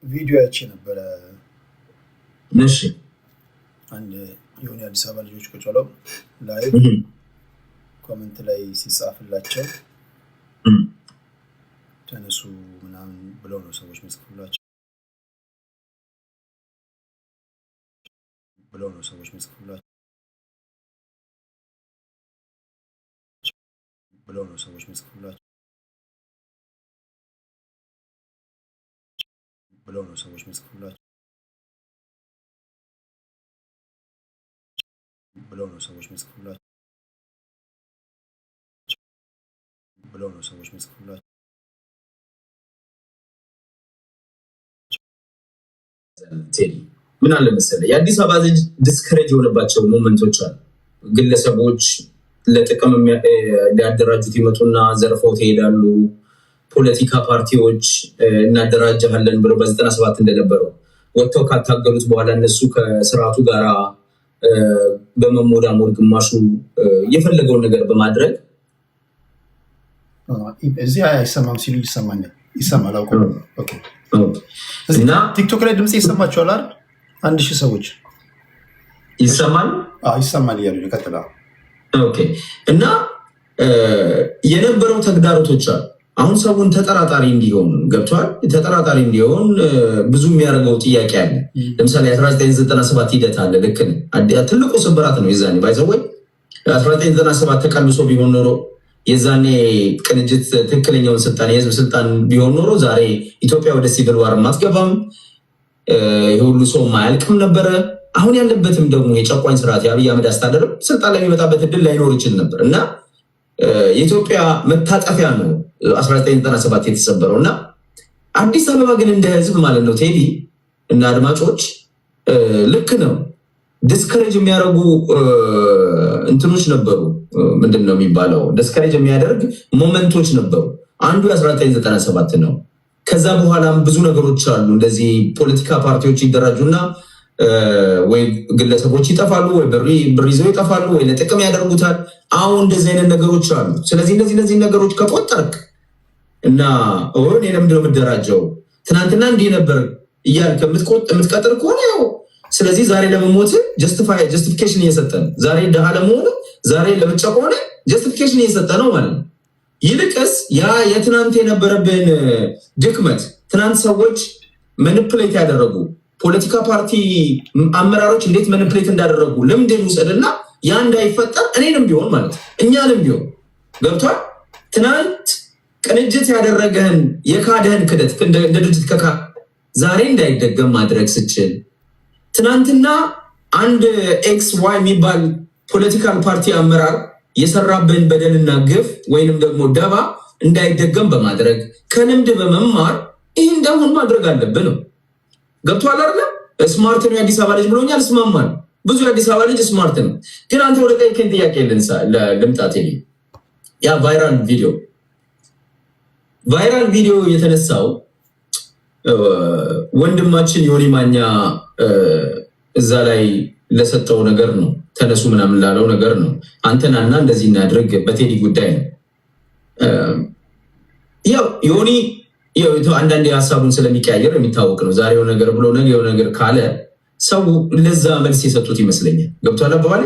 ቪዲዮ አይቼ ነበረ። እሺ አንድ የሆነ አዲስ አበባ ልጆች ቁጭ ብለው ላይ ኮሜንት ላይ ሲጻፍላቸው ተነሱ ምናምን ብለው ነው ሰዎች የሚጽፉላቸው ምን አለ መሰለህ የአዲስ አበባ ልጅ ዲስከሬጅ የሆነባቸው ሞመንቶች አሉ። ግለሰቦች ለጥቅም ሊያደራጁት ይመጡና ዘርፈው ትሄዳሉ። ፖለቲካ ፓርቲዎች እናደራጃለን ብለው በ97 እንደነበረው ወጥተው ካታገሉት በኋላ እነሱ ከስርዓቱ ጋር በመሞዳሞድ ግማሹ የፈለገውን ነገር በማድረግ እዚህ አይሰማም ሲሉ ይሰማል አውቀው። እና ቲክቶክ ላይ ድምጽ ይሰማችኋል አይደል? 1000 ሰዎች ይሰማል ይሰማል እያሉ ይቀጥላ። ኦኬ። እና የነበረው ተግዳሮቶች አሉ። አሁን ሰውን ተጠራጣሪ እንዲሆን ገብቷል። ተጠራጣሪ እንዲሆን ብዙ የሚያደርገው ጥያቄ አለ። ለምሳሌ 1997 ሂደት አለ። ልክ ትልቁ ስብራት ነው የዛኔ ባይዘወይ 1997 ተቀልሶ ቢሆን ኖሮ የዛኔ ቅንጅት ትክክለኛውን ስልጣን የህዝብ ስልጣን ቢሆን ኖሮ ዛሬ ኢትዮጵያ ወደ ሲቪል ዋር ማትገባም የሁሉ ሰው ማያልቅም ነበረ። አሁን ያለበትም ደግሞ የጨቋኝ ስርዓት የአብይ አህመድ አስተዳደር ስልጣን ላይ የሚመጣበት እድል ላይኖር ይችል ነበር እና የኢትዮጵያ መታጠፊያ ነው 1997 የተሰበረው። እና አዲስ አበባ ግን እንደ ህዝብ ማለት ነው ቴዲ እና አድማጮች ልክ ነው ዲስከሬጅ የሚያደርጉ እንትኖች ነበሩ። ምንድን ነው የሚባለው? ዲስከሬጅ የሚያደርግ ሞመንቶች ነበሩ። አንዱ 1997 ነው። ከዛ በኋላም ብዙ ነገሮች አሉ። እንደዚህ ፖለቲካ ፓርቲዎች ይደራጁና ወይ ግለሰቦች ይጠፋሉ፣ ወይ ብር ይዘው ይጠፋሉ፣ ወይ ለጥቅም ያደርጉታል። አሁን እንደዚህ አይነት ነገሮች አሉ። ስለዚህ እነዚህ ነገሮች ከቆጠርክ እና እኔ ለምንድነው የምደራጀው ትናንትና እንዲህ ነበር እያልክ የምትቀጥር ከሆነ ያው ስለዚህ ዛሬ ለመሞት ጀስቲፊኬሽን እየሰጠ ነው። ዛሬ ድሃ ለመሆኑ ዛሬ ለምጫ ከሆነ ጀስቲፊኬሽን እየሰጠ ነው ማለት ነው። ይልቅስ ያ የትናንት የነበረብን ድክመት ትናንት ሰዎች መንፕሌት ያደረጉ ፖለቲካ ፓርቲ አመራሮች እንዴት መንፕሌት እንዳደረጉ ልምድ ውሰድና ያ እንዳይፈጠር እኔንም ቢሆን ማለት እኛንም ቢሆን ገብቷል። ትናንት ቅንጅት ያደረገህን የካደህን ክደት እንደ ድርጅት ከካ ዛሬ እንዳይደገም ማድረግ ስችል ትናንትና አንድ ኤክስ ዋይ የሚባል ፖለቲካል ፓርቲ አመራር የሰራብን በደልና ግፍ ወይንም ደግሞ ደባ እንዳይደገም በማድረግ ከልምድ በመማር ይህ እንዳሁን ማድረግ አለብን ነው። ገብቶሃል አይደለ? ስማርት ነው የአዲስ አበባ ልጅ ብሎኛል። እስማማለሁ። ብዙ የአዲስ አበባ ልጅ ስማርት ነው። ግን አንተ ወደ ጠይቀኝ ጥያቄ ልምጣት። ያ ቫይራል ቪዲዮ የተነሳው ወንድማችን ዮኒ ማኛ እዛ ላይ ለሰጠው ነገር ነው። ተነሱ ምናምን ላለው ነገር ነው። አንተናና እንደዚህ እናድርግ በቴዲ ጉዳይ ነው። ያው ዮኒ አንዳንዴ ሀሳቡን ስለሚቀያየር የሚታወቅ ነው። ዛሬ የሆነ ነገር ብሎ ነገ የሆነ ነገር ካለ ሰው ለዛ መልስ የሰጡት ይመስለኛል። ገብቷል አባባሌ?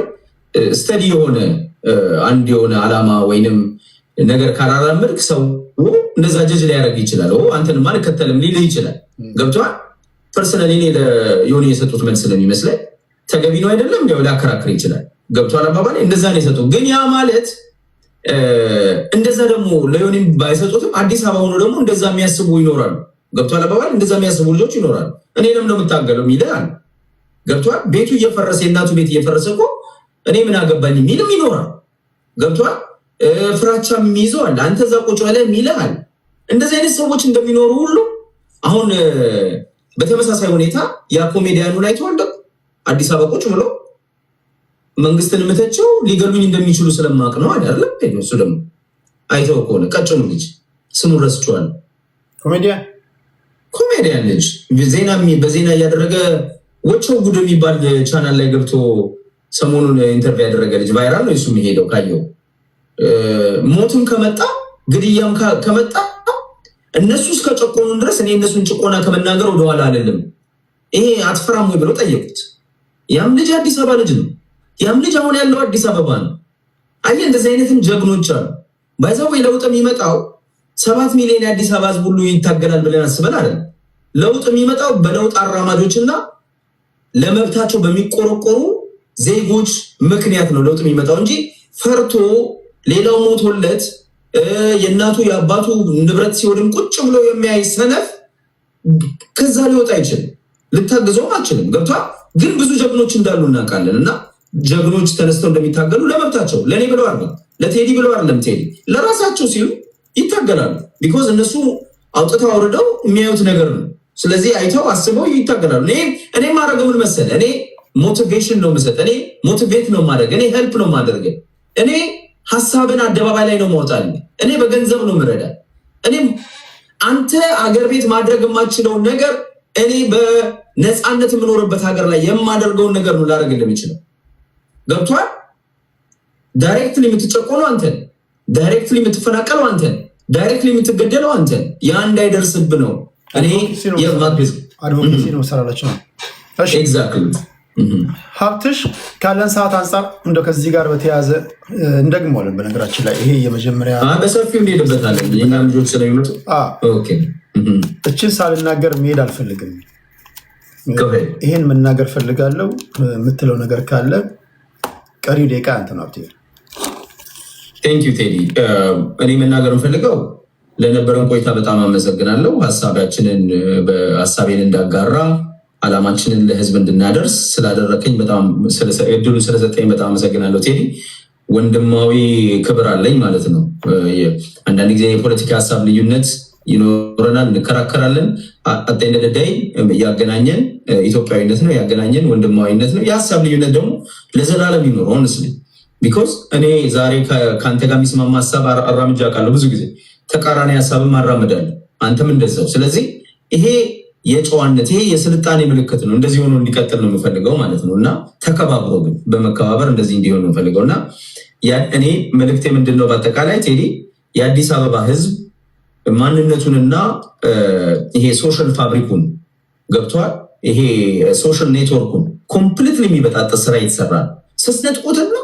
ስተዲ የሆነ አንድ የሆነ ዓላማ ወይንም ነገር ካላራመድክ ሰው እንደዛ ጀጅ ሊያደርግ ይችላል። አንተንማ አልከተልም ሊልህ ይችላል። ገብቷል? ፐርሰናሊ እኔ ለዮኒ የሰጡት መልስ ስለሚመስለኝ ተገቢ ነው አይደለም ያው ሊያከራክር ይችላል። ገብቷል አባባሌ? እንደዛ ነው የሰጡት። ግን ያ ማለት እንደዛ ደግሞ ለዮኒ ባይሰጡትም አዲስ አበባ ሆኖ ደግሞ እንደዛ የሚያስቡ ይኖራሉ። ገብቷል አባባሌ? እንደዛ የሚያስቡ ልጆች ይኖራሉ። እኔ ለምን ነው የምታገለው ይላል። ገብቷል? ቤቱ እየፈረሰ የእናቱ ቤት እየፈረሰ እኮ እኔ ምን አገባኝ የሚልም ይኖራል። ገብቷል? ፍራቻም ይይዘዋል። አንተ እዛ ቁጭ ብለህ ይልሃል። እንደዚህ አይነት ሰዎች እንደሚኖሩ ሁሉ አሁን በተመሳሳይ ሁኔታ ያ ኮሜዲያኑን አይተዋል። አዲስ አበባ ቁጭ ብሎ መንግስትን ምተቸው ሊገሉኝ እንደሚችሉ ስለማቅ ነው አይደል? እሱ ደግሞ አይተው ከሆነ ቀጭኑ ልጅ ስሙን ረስቼዋለሁ። ኮሜዲያን ልጅ በዜና እያደረገ ወቸው ጉድ የሚባል ቻናል ላይ ገብቶ ሰሞኑን ኢንተርቪው ያደረገ ልጅ ቫይራል ነው። እሱ የሚሄደው ካየው ሞትም ከመጣ ግድያም ከመጣ እነሱ እስከጨቆኑን ድረስ እኔ እነሱን ጭቆና ከመናገር ወደኋላ አይደለም። ይሄ አትፈራም ወይ ብለው ጠየቁት። ያም ልጅ አዲስ አበባ ልጅ ነው። ያም ልጅ አሁን ያለው አዲስ አበባ ነው። አየህ እንደዚህ አይነትም ጀግኖች አሉ። ባይዛው ወይ ለውጥ የሚመጣው 7 ሚሊዮን የአዲስ አበባ ህዝብ ሁሉ ይታገላል ብለን አስበን አይደል? ለውጥ የሚመጣው በለውጥ አራማጆችና ለመብታቸው በሚቆረቆሩ ዜጎች ምክንያት ነው ለውጥ የሚመጣው እንጂ ፈርቶ ሌላው ሞቶለት የእናቱ የአባቱ ንብረት ሲወድም ቁጭ ብሎ የሚያይ ሰነፍ ከዛ ሊወጣ አይችልም። ልታግዘውም አችልም። ገብቷል። ግን ብዙ ጀግኖች እንዳሉ እናውቃለን እና ጀግኖች ተነስተው እንደሚታገሉ ለመብታቸው ለእኔ ብለው አይደለም፣ ለቴዲ ብለው አይደለም፣ ቴዲ ለራሳቸው ሲሉ ይታገላሉ። ቢኮዝ እነሱ አውጥተው አውርደው የሚያዩት ነገር ነው። ስለዚህ አይተው አስበው ይታገላሉ። እኔ ማድረገው ምን መሰለህ? እኔ ሞቲቬሽን ነው የምሰጥ፣ እኔ ሞቲቬት ነው ማድረግ፣ እኔ ሄልፕ ነው ማድረግ፣ እኔ ሀሳብን አደባባይ ላይ ነው ማውጣል፣ እኔ በገንዘብ ነው ምረዳ። እኔ አንተ አገር ቤት ማድረግ የማችለውን ነገር እኔ በነፃነት የምኖርበት ሀገር ላይ የማደርገውን ነገር ነው ላደርግ እንደሚችለው። ገብቷል። ዳይሬክትሊ የምትጨቆነው አንተን፣ ዳይሬክትሊ የምትፈናቀለው አንተን፣ ዳይሬክትሊ የምትገደለው አንተን። ያ እንዳይደርስብ ነው እኔ አድቮኬሲ ነው ሰራላችሁ ነው። ኤግዛክትሊ ሀብትሽ ካለን ሰዓት አንጻር እንደው ከዚህ ጋር በተያያዘ እንደግመዋለን። በነገራችን ላይ ይሄ የመጀመሪያ በሰፊው እንሄድበታለን። የኛ ልጆች ስለሚመጡ እችን ሳልናገር መሄድ አልፈልግም። ይሄን መናገር ፈልጋለሁ። የምትለው ነገር ካለ ቀሪው ደቂቃ አንተ ነው። ሀብቴ ቴንክ ዩ ቴዲ። እኔ መናገር እንፈልገው ለነበረን ቆይታ በጣም አመሰግናለሁ። ሀሳቤን እንዳጋራ አላማችንን ለህዝብ እንድናደርስ ስላደረከኝ በጣም እድሉ ስለሰጠኝ በጣም አመሰግናለሁ ቴዲ። ወንድማዊ ክብር አለኝ ማለት ነው። አንዳንድ ጊዜ የፖለቲካ ሀሳብ ልዩነት ይኖረናል፣ እንከራከራለን። አጠይነደዳይ ያገናኘን ኢትዮጵያዊነት ነው፣ ያገናኘን ወንድማዊነት ነው። የሀሳብ ልዩነት ደግሞ ለዘላለም ይኖር ሆንስሊ ቢኮዝ እኔ ዛሬ ከአንተ ጋር የሚስማማ ሀሳብ አራምጃ አውቃለሁ። ብዙ ጊዜ ተቃራኒ ሀሳብም አራምዳለሁ፣ አንተም እንደዛው። ስለዚህ ይሄ የጨዋነት ይሄ የስልጣኔ ምልክት ነው። እንደዚህ ሆኖ እንዲቀጥል ነው የምፈልገው ማለት ነው እና ተከባብሮ ግን በመከባበር እንደዚህ እንዲሆን ነው የምፈልገው እና እኔ መልእክቴ ምንድን ነው? በአጠቃላይ ቴዲ የአዲስ አበባ ህዝብ ማንነቱንና ይሄ ሶሻል ፋብሪኩን ገብቷል። ይሄ ሶሻል ኔትወርኩን ኮምፕሊትሊ የሚበጣጠስ ስራ ይተሰራል። ስስነጥቁትና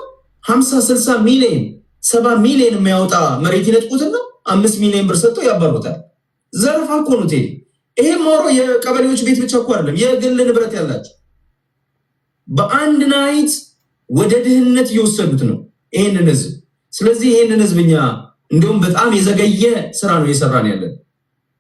50-60 ሚሊዮን 70 ሚሊዮን የሚያወጣ መሬት ይነጥቁትና 5 ሚሊዮን ብር ሰጥተው ያባሩታል። ዘረፋ እኮ ነው ቴዲ። ይሄ ሞሮ የቀበሌዎች ቤት ብቻ እኮ አይደለም፣ የግል ንብረት ያላቸው በአንድ ናይት ወደ ድህነት እየወሰዱት ነው ይሄንን ህዝብ። ስለዚህ ይሄንን ህዝብ እኛ እንደውም በጣም የዘገየ ስራ ነው እየሰራን ያለን፣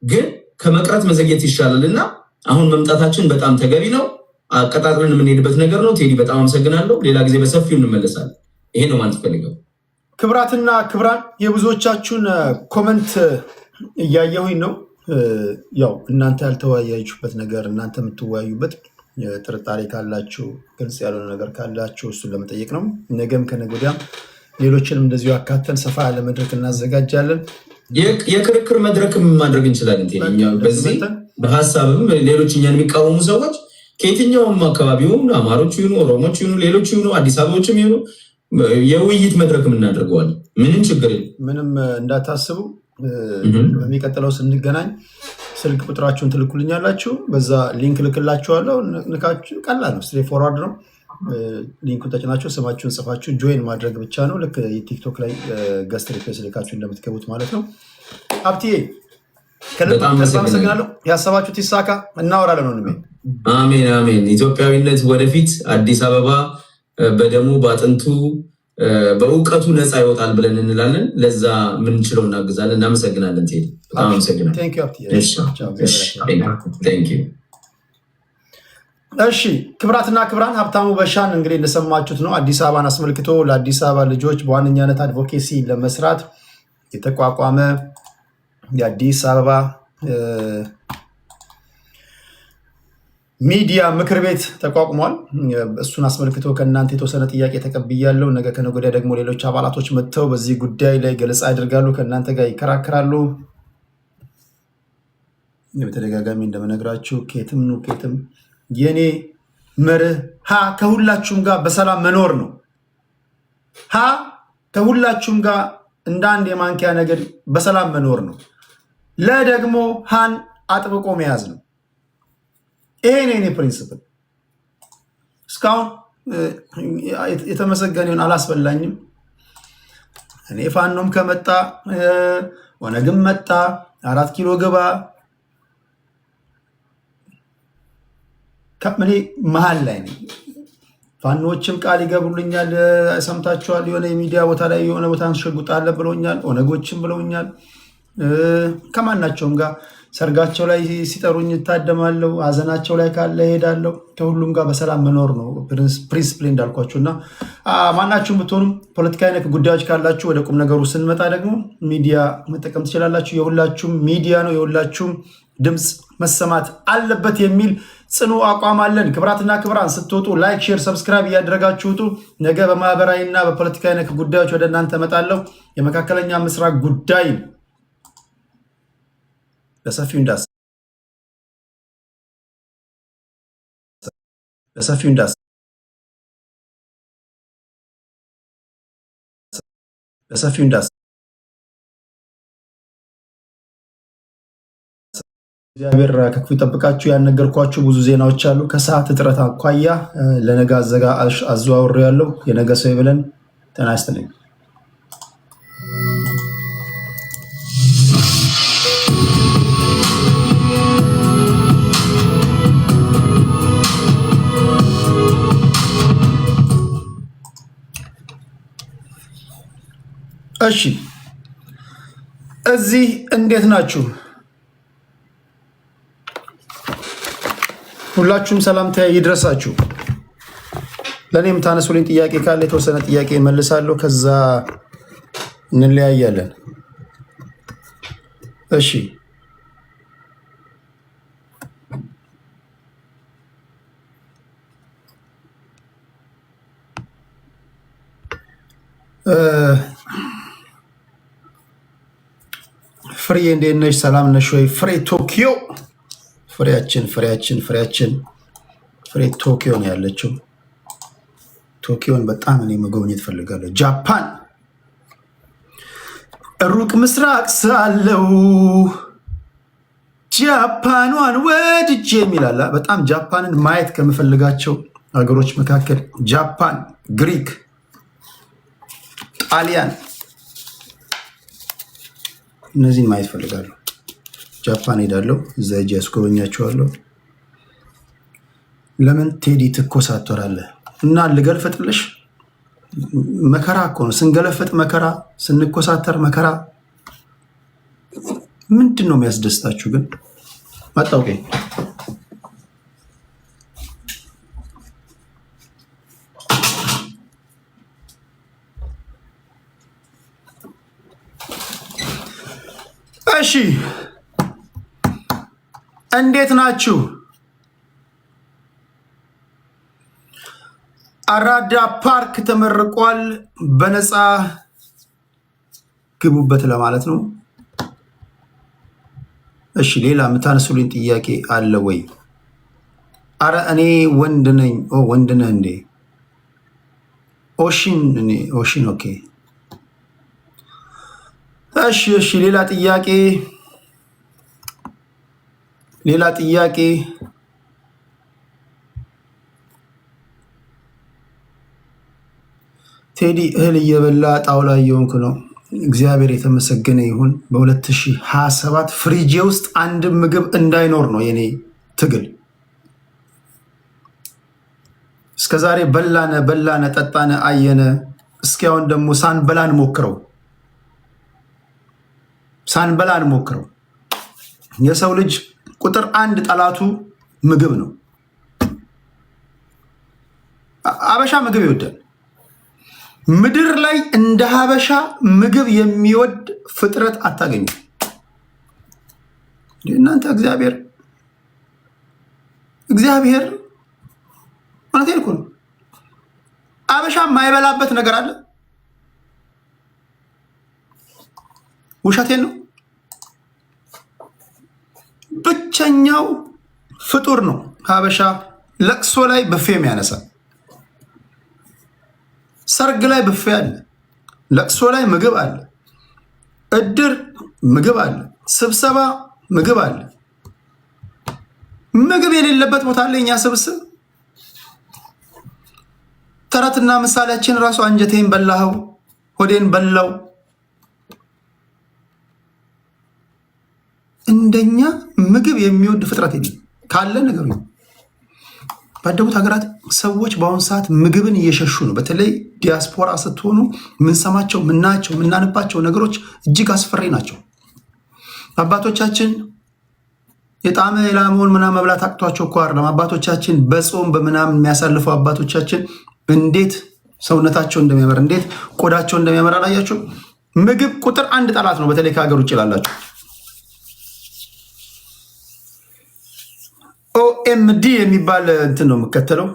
ግን ከመቅረት መዘግየት ይሻላል እና አሁን መምጣታችን በጣም ተገቢ ነው። አቀጣጥለን የምንሄድበት ነገር ነው። ቴዲ በጣም አመሰግናለሁ። ሌላ ጊዜ በሰፊው እንመለሳለን። ይሄ ነው ማለት ፈልገው። ክብራትና ክብራን የብዙዎቻችሁን ኮመንት እያየሁኝ ነው። ያው እናንተ ያልተወያያችሁበት ነገር እናንተ የምትወያዩበት ጥርጣሬ ካላችሁ ግልጽ ያልሆነ ነገር ካላችሁ እሱን ለመጠየቅ ነው። ነገም ከነገ ወዲያም ሌሎችንም እንደዚሁ አካተን ሰፋ ያለ መድረክ እናዘጋጃለን። የክርክር መድረክም ማድረግ እንችላለን። በዚህ በሀሳብም ሌሎች እኛን የሚቃወሙ ሰዎች ከየትኛውም አካባቢውን አማሮች ይሁኑ፣ ኦሮሞች ይሁኑ፣ ሌሎች ይሁኑ፣ አዲስ አበባዎችም ይሁኑ የውይይት መድረክም እናደርገዋለን። ምንም ችግር የለም። ምንም እንዳታስቡ። በሚቀጥለው ስንገናኝ ስልክ ቁጥራችሁን ትልኩልኛላችሁ፣ በዛ ሊንክ ልክላችኋለሁ። ንካችሁ ቀላል ነው፣ ስትሬት ፎርዋርድ ነው። ሊንኩን ተጭናችሁ ስማችሁን ጽፋችሁ ጆይን ማድረግ ብቻ ነው። ልክ የቲክቶክ ላይ ገስት ሪኩዌስት ልካችሁ እንደምትገቡት ማለት ነው። ሀብትዬ ከልብ አመሰግናለሁ። ያሰባችሁት ይሳካ። እናወራለን ነው። አሜን አሜን። ኢትዮጵያዊነት ወደፊት፣ አዲስ አበባ በደሙ በአጥንቱ በእውቀቱ ነፃ ይወጣል ብለን እንላለን። ለዛ ምንችለው እናግዛለን። እናመሰግናለን ቴዲ፣ በጣም አመሰግናለን። እሺ ክብራትና ክብራን፣ ሀብታሙ በሻን እንግዲህ እንደሰማችሁት ነው። አዲስ አበባን አስመልክቶ ለአዲስ አበባ ልጆች በዋነኛነት አድቮኬሲ ለመስራት የተቋቋመ የአዲስ አበባ ሚዲያ ምክር ቤት ተቋቁሟል። እሱን አስመልክቶ ከእናንተ የተወሰነ ጥያቄ ተቀብያለሁ። ነገ ከነገ ወዲያ ደግሞ ሌሎች አባላቶች መጥተው በዚህ ጉዳይ ላይ ገለጻ ያደርጋሉ፣ ከእናንተ ጋር ይከራከራሉ። በተደጋጋሚ እንደምነግራችሁ ኬትም ኑ ኬትም የኔ መርህ ከሁላችሁም ጋር በሰላም መኖር ነው። ከሁላችሁም ጋር እንደ አንድ የማንኪያ ነገር በሰላም መኖር ነው። ለደግሞ ሃን አጥብቆ መያዝ ነው። ይሄ ነው የኔ ፕሪንሲፕል። እስካሁን የተመሰገነውን አላስበላኝም። እኔ ፋኖም ከመጣ ኦነግም መጣ 4 ኪሎ ግባ ከምን መሃል ላይ ነኝ። ፋኖችም ቃል ይገቡልኛል፣ ሰምታችኋል። የሆነ የሚዲያ ቦታ ላይ የሆነ ቦታ አንሸጉጣለህ ብለውኛል። ኦነጎችም ብለውኛል። ከማናቸውም ጋር ሰርጋቸው ላይ ሲጠሩኝ እታደማለሁ። ሀዘናቸው ላይ ካለ እሄዳለሁ። ከሁሉም ጋር በሰላም መኖር ነው ፕሪንስፕል እንዳልኳችሁ እና ማናችሁም ብትሆኑም ፖለቲካዊ ነክ ጉዳዮች ካላችሁ ወደ ቁም ነገሩ ስንመጣ ደግሞ ሚዲያ መጠቀም ትችላላችሁ። የሁላችሁም ሚዲያ ነው። የሁላችሁም ድምፅ መሰማት አለበት የሚል ጽኑ አቋም አለን። ክብራትና ክብራን ስትወጡ ላይክ፣ ሼር፣ ሰብስክራይብ እያደረጋችሁ ውጡ። ነገ በማህበራዊ እና በፖለቲካዊ ነክ ጉዳዮች ወደ እናንተ እመጣለሁ። የመካከለኛ ምስራቅ ጉዳይ በሰፊው እንዳስ እግዚአብሔር ከክፉ ይጠብቃችሁ። ያነገርኳችሁ ብዙ ዜናዎች አሉ። ከሰዓት እጥረት አኳያ ለነገ አዘዋውሬ ያለው የነገ ሰው ይበለን። ጤና ይስጥልኝ። እሺ፣ እዚህ እንዴት ናችሁ? ሁላችሁም ሰላምታ ይድረሳችሁ። ለእኔም ታነሱልኝ ጥያቄ ካለ የተወሰነ ጥያቄ መልሳለሁ፣ ከዛ እንለያያለን። እሺ ፍሬ እንዴት ነሽ? ሰላም ነሽ ወይ? ፍሬ ቶኪዮ ፍሬያችን ፍሬ ቶኪዮ ነው ያለችው። ቶኪዮን በጣም እኔ መጎብኘት ፈልጋለሁ። ጃፓን ሩቅ ምስራቅ ሳለው ጃፓኗን ወድጄ የሚላላ በጣም ጃፓንን ማየት ከምፈልጋቸው ሀገሮች መካከል ጃፓን፣ ግሪክ፣ ጣሊያን እነዚህን ማየት ፈልጋለሁ። ጃፓን ሄዳለሁ፣ እዛ ሄጄ ያስጎበኛቸዋለሁ። ለምን ቴዲ ትኮሳተራለህ? እና ልገልፈጥልሽ? መከራ እኮ ነው ስንገለፈጥ መከራ፣ ስንኮሳተር መከራ። ምንድን ነው የሚያስደስታችሁ ግን? አጣውቄ እሺ፣ እንዴት ናችሁ? አራዳ ፓርክ ተመርቋል። በነፃ ግቡበት ለማለት ነው። እሺ፣ ሌላ የምታነሱልኝ ጥያቄ አለ ወይ? አረ እኔ ወንድ ነኝ። ወንድ ነህ እንዴ? ኦሺን ኦኬ። እሺ፣ ሌላ ጥያቄ ቴዲ እህል እየበላ ጣውላ እየሆንኩ ነው። እግዚአብሔር የተመሰገነ ይሁን። በ2027 ፍሪጄ ውስጥ አንድም ምግብ እንዳይኖር ነው የኔ ትግል። እስከዛሬ በላነ ጠጣነ አየነ። እስኪ አሁን ደግሞ ሳንበላን ሞክረው። የሰው ልጅ ቁጥር 1 ጠላቱ ምግብ ነው። አበሻ ምግብ ይወዳል። ምድር ላይ እንደ ሀበሻ ምግብ የሚወድ ፍጥረት አታገኙ። እናንተ እግዚአብሔር ማለቴን እኮ ነው። አበሻ የማይበላበት ነገር አለ? ውሸቴን ነው። ብቸኛው ፍጡር ነው ሀበሻ። ለቅሶ ላይ ብፌ የሚያነሳ፣ ሰርግ ላይ ብፌ አለ፣ ለቅሶ ላይ ምግብ አለ፣ እድር ምግብ አለ፣ ስብሰባ ምግብ አለ። ምግብ የሌለበት ቦታ አለ እኛ ስብስብ። ተረትና ምሳሌያችን ራሱ አንጀቴን በላኸው ሆዴን በላው። እንደኛ ምግብ የሚወድ ፍጥረት የለም ካለ ነገሩ። ባደጉት ሀገራት ሰዎች በአሁኑ ሰዓት ምግብን እየሸሹ ነው። በተለይ ዲያስፖራ ስትሆኑ ምንሰማቸው፣ ምናቸው፣ ምናነባቸው ነገሮች እጅግ አስፈሪ ናቸው። አባቶቻችን የጣመ የላመውን ምናምን መብላት አቅቷቸው እኮ አይደለም። አባቶቻችን በጾም በምናምን የሚያሳልፈው አባቶቻችን እንዴት ሰውነታቸው እንደሚያመር እንዴት ቆዳቸው እንደሚያመር አላያችሁ? ምግብ ቁጥር 1 ጠላት ነው። በተለይ ከሀገር ውጭ ላላችሁ ኦኤምዲ የሚባል እንትን ነው የምከተለው።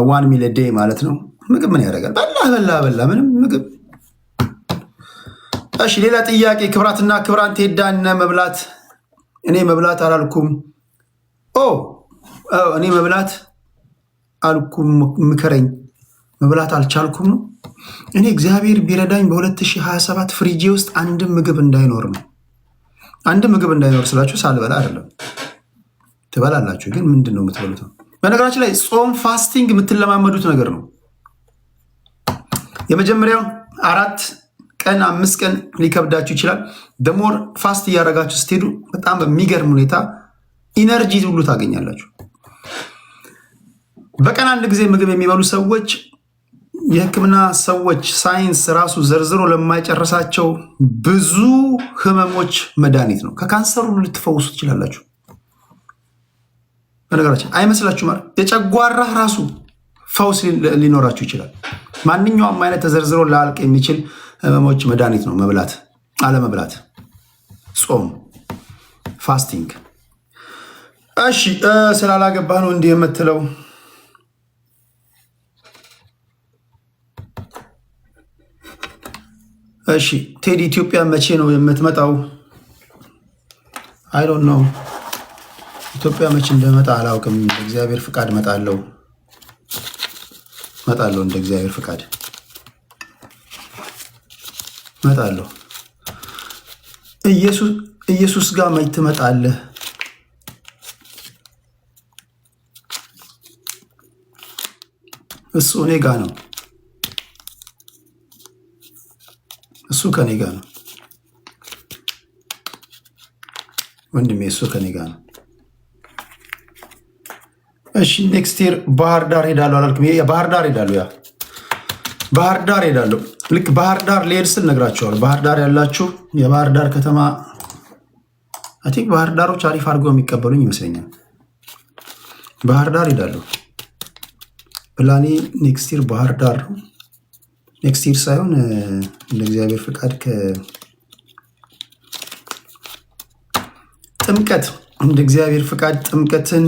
1 ሚል ዴይ ማለት ነው። ምግብ ምን ያደርጋል? በላ ምንም ምግብ። እሺ ሌላ ጥያቄ። ክብራትና ክብራን ቴዳነ መብላት እኔ መብላት አላልኩም። እኔ መብላት አልኩም፣ ምከረኝ። መብላት አልቻልኩም ነው። እኔ እግዚአብሔር ቢረዳኝ በ2027 ፍሪጄ ውስጥ አንድም ምግብ እንዳይኖር ነው። አንድም ምግብ እንዳይኖር ስላችሁ ሳልበላ አይደለም። ትበላላችሁ፣ ግን ምንድን ነው የምትበሉት? በነገራችን ላይ ጾም ፋስቲንግ የምትለማመዱት ነገር ነው። የመጀመሪያው 4 ቀን 5 ቀን ሊከብዳችሁ ይችላል። ደሞር ፋስት እያደረጋችሁ ስትሄዱ በጣም በሚገርም ሁኔታ ኢነርጂ ሁሉ ታገኛላችሁ። በቀን 1 ጊዜ ምግብ የሚበሉ ሰዎች የሕክምና ሰዎች ሳይንስ ራሱ ዘርዝሮ ለማይጨርሳቸው ብዙ ህመሞች መድኃኒት ነው። ከካንሰሩ ልትፈውሱ ትችላላችሁ። በነገራችን አይመስላችሁ ማለት የጨጓራ ራሱ ፈውስ ሊኖራችሁ ይችላል። ማንኛውም አይነት ተዘርዝሮ ላልቅ የሚችል ህመሞች መድኃኒት ነው መብላት አለመብላት፣ ጾም ፋስቲንግ። እሺ ስላላገባ ነው እንዲህ የምትለው? እሺ ቴዲ ኢትዮጵያ መቼ ነው የምትመጣው? አይ ዶንት ኖ ኢትዮጵያ መቼ እንደመጣ አላውቅም። እንደ እግዚአብሔር ፍቃድ እመጣለሁ እንደ እግዚአብሔር ፍቃድ እመጣለሁ። ኢየሱስ ጋር መች ትመጣለህ? እሱ እኔ ጋር ነው። እሱ ከኔ ጋር ነው ወንድሜ፣ እሱ ከኔ ጋር ነው። እሺ ኔክስት ይር ባህር ዳር ሄዳለሁ አላልኩም? ባህር ዳር ሄዳለሁ። ያ ባህር ዳር ሄዳለሁ። ልክ ባህር ዳር ልሄድ ስል ነግራቸዋለሁ። ባህር ዳር ያላችሁ የባህር ዳር ከተማ አይ ቲንክ ባህር ዳሮች አሪፍ አድርገው የሚቀበሉኝ ይመስለኛል። ባህር ዳር ሄዳለሁ። ፕላኔ ኔክስት ይር ባህር ዳር ነው። ኔክስት ይር ሳይሆን እንደ እግዚአብሔር ፍቃድ ጥምቀት እንደ እግዚአብሔር ፍቃድ ጥምቀትን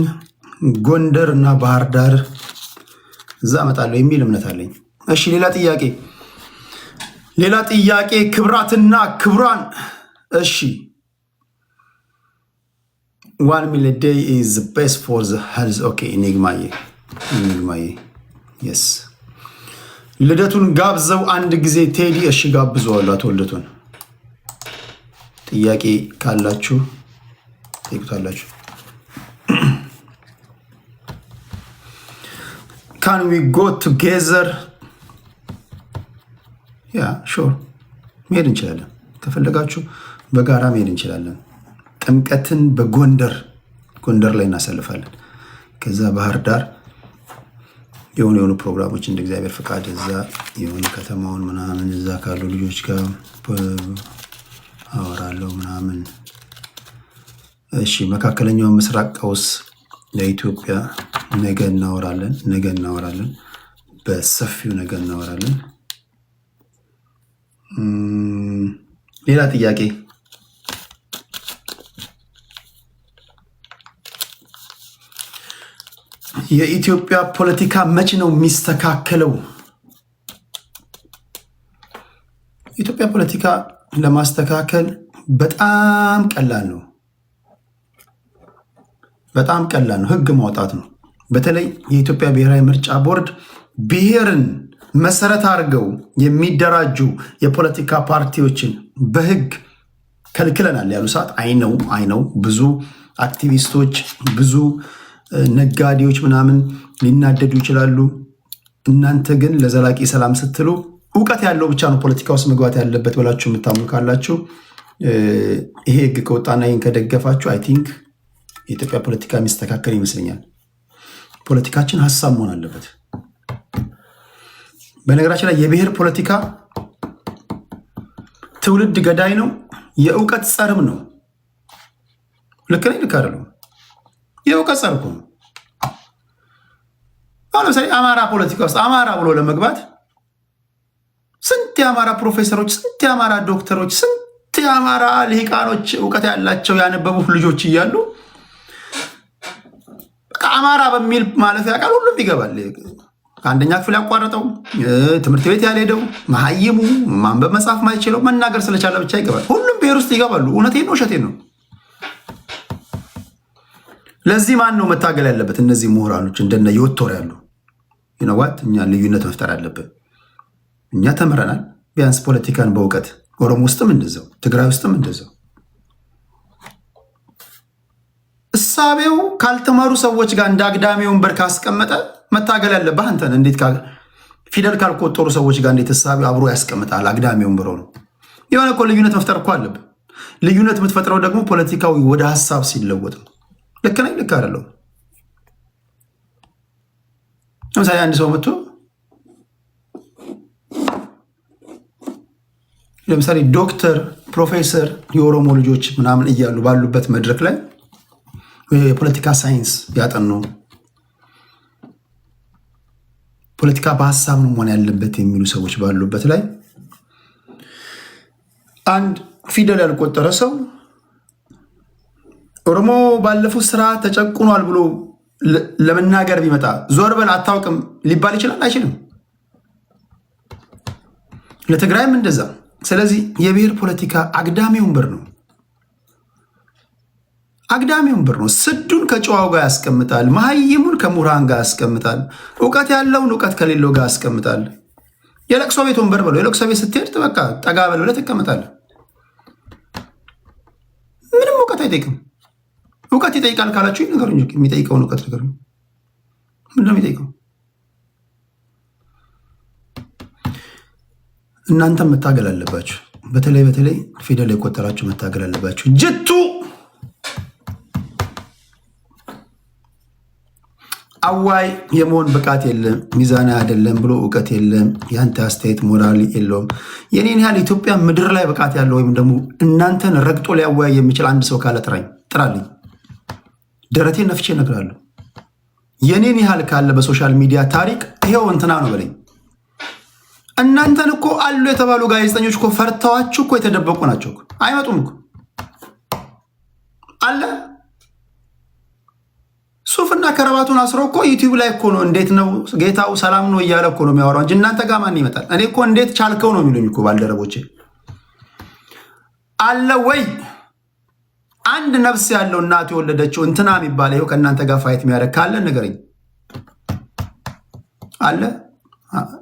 ጎንደር እና ባህር ዳር እዛ እመጣለሁ የሚል እምነት አለኝ። እሺ ሌላ ጥያቄ ክብራትና ክብራን። እሺ 1 ሚሊዮን ዴይ is the best for the health. Okay ኢኒግማዬ yes ልደቱን ጋብዘው አንድ ጊዜ ቴዲ። እሺ ጋብዘዋለሁ አቶ ልደቱን። ጥያቄ ካላችሁ ጠይቁታላችሁ። Can we go together? ያ ሹር መሄድ እንችላለን። ከፈለጋችሁ በጋራ መሄድ እንችላለን። ጥምቀትን በጎንደር ላይ እናሳልፋለን። ከዛ ባህር ዳር የሆኑ ፕሮግራሞች እንደ እግዚአብሔር ፍቃድ እዛ የሆነ ከተማውን ምናምን እዛ ካሉ ልጆች ጋር አወራለሁ ምናምን። እሺ መካከለኛው ምስራቅ ቀውስ ለኢትዮጵያ ነገ እናወራለን። በሰፊው ነገ እናወራለን። ሌላ ጥያቄ? የኢትዮጵያ ፖለቲካ መቼ ነው የሚስተካከለው? የኢትዮጵያ ፖለቲካ ለማስተካከል በጣም ቀላል ነው። ህግ ማውጣት ነው። በተለይ የኢትዮጵያ ብሔራዊ ምርጫ ቦርድ ብሔርን መሰረት አድርገው የሚደራጁ የፖለቲካ ፓርቲዎችን በህግ ከልክለናል ያሉ ሰዓት አይነው ብዙ አክቲቪስቶች ብዙ ነጋዴዎች ምናምን ሊናደዱ ይችላሉ። እናንተ ግን ለዘላቂ ሰላም ስትሉ እውቀት ያለው ብቻ ነው ፖለቲካ ውስጥ መግባት ያለበት ብላችሁ የምታምኑ ካላችሁ ይሄ ህግ ከወጣና ይህን ከደገፋችሁ አይ ቲንክ የኢትዮጵያ ፖለቲካ የሚስተካከል ይመስለኛል። ፖለቲካችን ሀሳብ መሆን አለበት። በነገራችን ላይ የብሔር ፖለቲካ ትውልድ ገዳይ ነው፣ የእውቀት ጸርም ነው። ልክ ነኝ? ልክ አይደለም? የእውቀት ጸር እኮ ነው። አሁን ለምሳሌ አማራ ፖለቲካ ውስጥ አማራ ብሎ ለመግባት ስንት የአማራ ፕሮፌሰሮች፣ ስንት የአማራ ዶክተሮች፣ ስንት የአማራ ልሂቃኖች እውቀት ያላቸው ያነበቡ ልጆች እያሉ አማራ በሚል ማለፊያ ቃል ሁሉም ይገባል። ከአንደኛ ክፍል ያቋረጠው ትምህርት ቤት ያልሄደው መሀይሙ ማንበብ መጻፍ ማይችለው መናገር ስለቻለ ብቻ ይገባል። ሁሉም ብሔር ውስጥ ይገባሉ። እውነቴን ነው ውሸቴን ነው? ለዚህ ማን ነው መታገል ያለበት? እነዚህ ምሁራኖች እንደነ ዮቶር ያሉ ይነዋት። እኛ ልዩነት መፍጠር አለብን። እኛ ተምረናል፣ ቢያንስ ፖለቲካን በእውቀት ኦሮሞ ውስጥም እንደዛው፣ ትግራይ ውስጥም እንደዛው። እሳቤው ካልተማሩ ሰዎች ጋር እንደ አግዳሚ ወንበር ካስቀመጠ መታገል ያለብህ አንተን። እንዴት ፊደል ካልቆጠሩ ሰዎች ጋር እንዴት እሳቤው አብሮ ያስቀምጣል? አግዳሚ ወንበር ነው። የሆነ እኮ ልዩነት መፍጠር እኮ አለብህ። ልዩነት የምትፈጥረው ደግሞ ፖለቲካዊ ወደ ሀሳብ ሲለወጥ ነው። ልክ ነኝ? ልክ አይደለሁ? ለምሳሌ አንድ ሰው መጥቶ ለምሳሌ ዶክተር፣ ፕሮፌሰር የኦሮሞ ልጆች ምናምን እያሉ ባሉበት መድረክ ላይ የፖለቲካ ሳይንስ ያጠኑ ፖለቲካ በሀሳብ ነው መሆን ያለበት የሚሉ ሰዎች ባሉበት ላይ አንድ ፊደል ያልቆጠረ ሰው ኦሮሞ ባለፉት ስራ ተጨቁኗል ብሎ ለመናገር ቢመጣ ዞር በል አታውቅም ሊባል ይችላል? አይችልም። ለትግራይም እንደዛ። ስለዚህ የብሔር ፖለቲካ አግዳሚ ወንበር ነው። አግዳሚ ወንበር ነው። ስዱን ከጨዋው ጋር ያስቀምጣል። መሀይሙን ከምሁራን ጋር ያስቀምጣል። እውቀት ያለውን እውቀት ከሌለው ጋር ያስቀምጣል። የለቅሶ ቤት ወንበር በለው። የለቅሶ ቤት ስትሄድ በቃ ጠጋ በል ብለህ ትቀመጣለህ። ምንም እውቀት አይጠይቅም። እውቀት ይጠይቃል ካላችሁ ነገር እንጂ የሚጠይቀውን እውቀት ነገር ነው። ምንድን ነው የሚጠይቀው? እናንተም መታገል አለባችሁ። በተለይ ፊደል የቆጠራችሁ መታገል አለባችሁ። ጅቱ አዋይ የመሆን ብቃት የለም፣ ሚዛና አይደለም ብሎ እውቀት የለም። ያንተ አስተያየት ሞራል የለውም። የኔን ያህል ኢትዮጵያ ምድር ላይ ብቃት ያለው ወይም ደግሞ እናንተን ረግጦ ሊያወያይ የሚችል አንድ ሰው ካለ ጥራልኝ። ደረቴን ነፍቼ እነግራለሁ። የኔን ያህል ካለ በሶሻል ሚዲያ ታሪክ ይሄው እንትና ነው በለኝ። እናንተን እኮ አሉ የተባሉ ጋዜጠኞች እኮ ፈርተዋችሁ እኮ የተደበቁ ናቸው። አይመጡም እኮ አለ ሱፍና ከረባቱን አስሮ እኮ ዩቲዩብ ላይ እኮ ነው እንዴት ነው ጌታው ሰላም ነው እያለ እኮ ነው የሚያወራው እንጂ እናንተ ጋር ማን ይመጣል? እኔ እኮ እንዴት ቻልከው ነው የሚሉኝ እኮ ባልደረቦቼ። አለ ወይ አንድ ነፍስ ያለው እናት የወለደችው እንትና የሚባል ይኸው ከእናንተ ጋር ፋይት የሚያደርግ ካለ ንገረኝ። አለ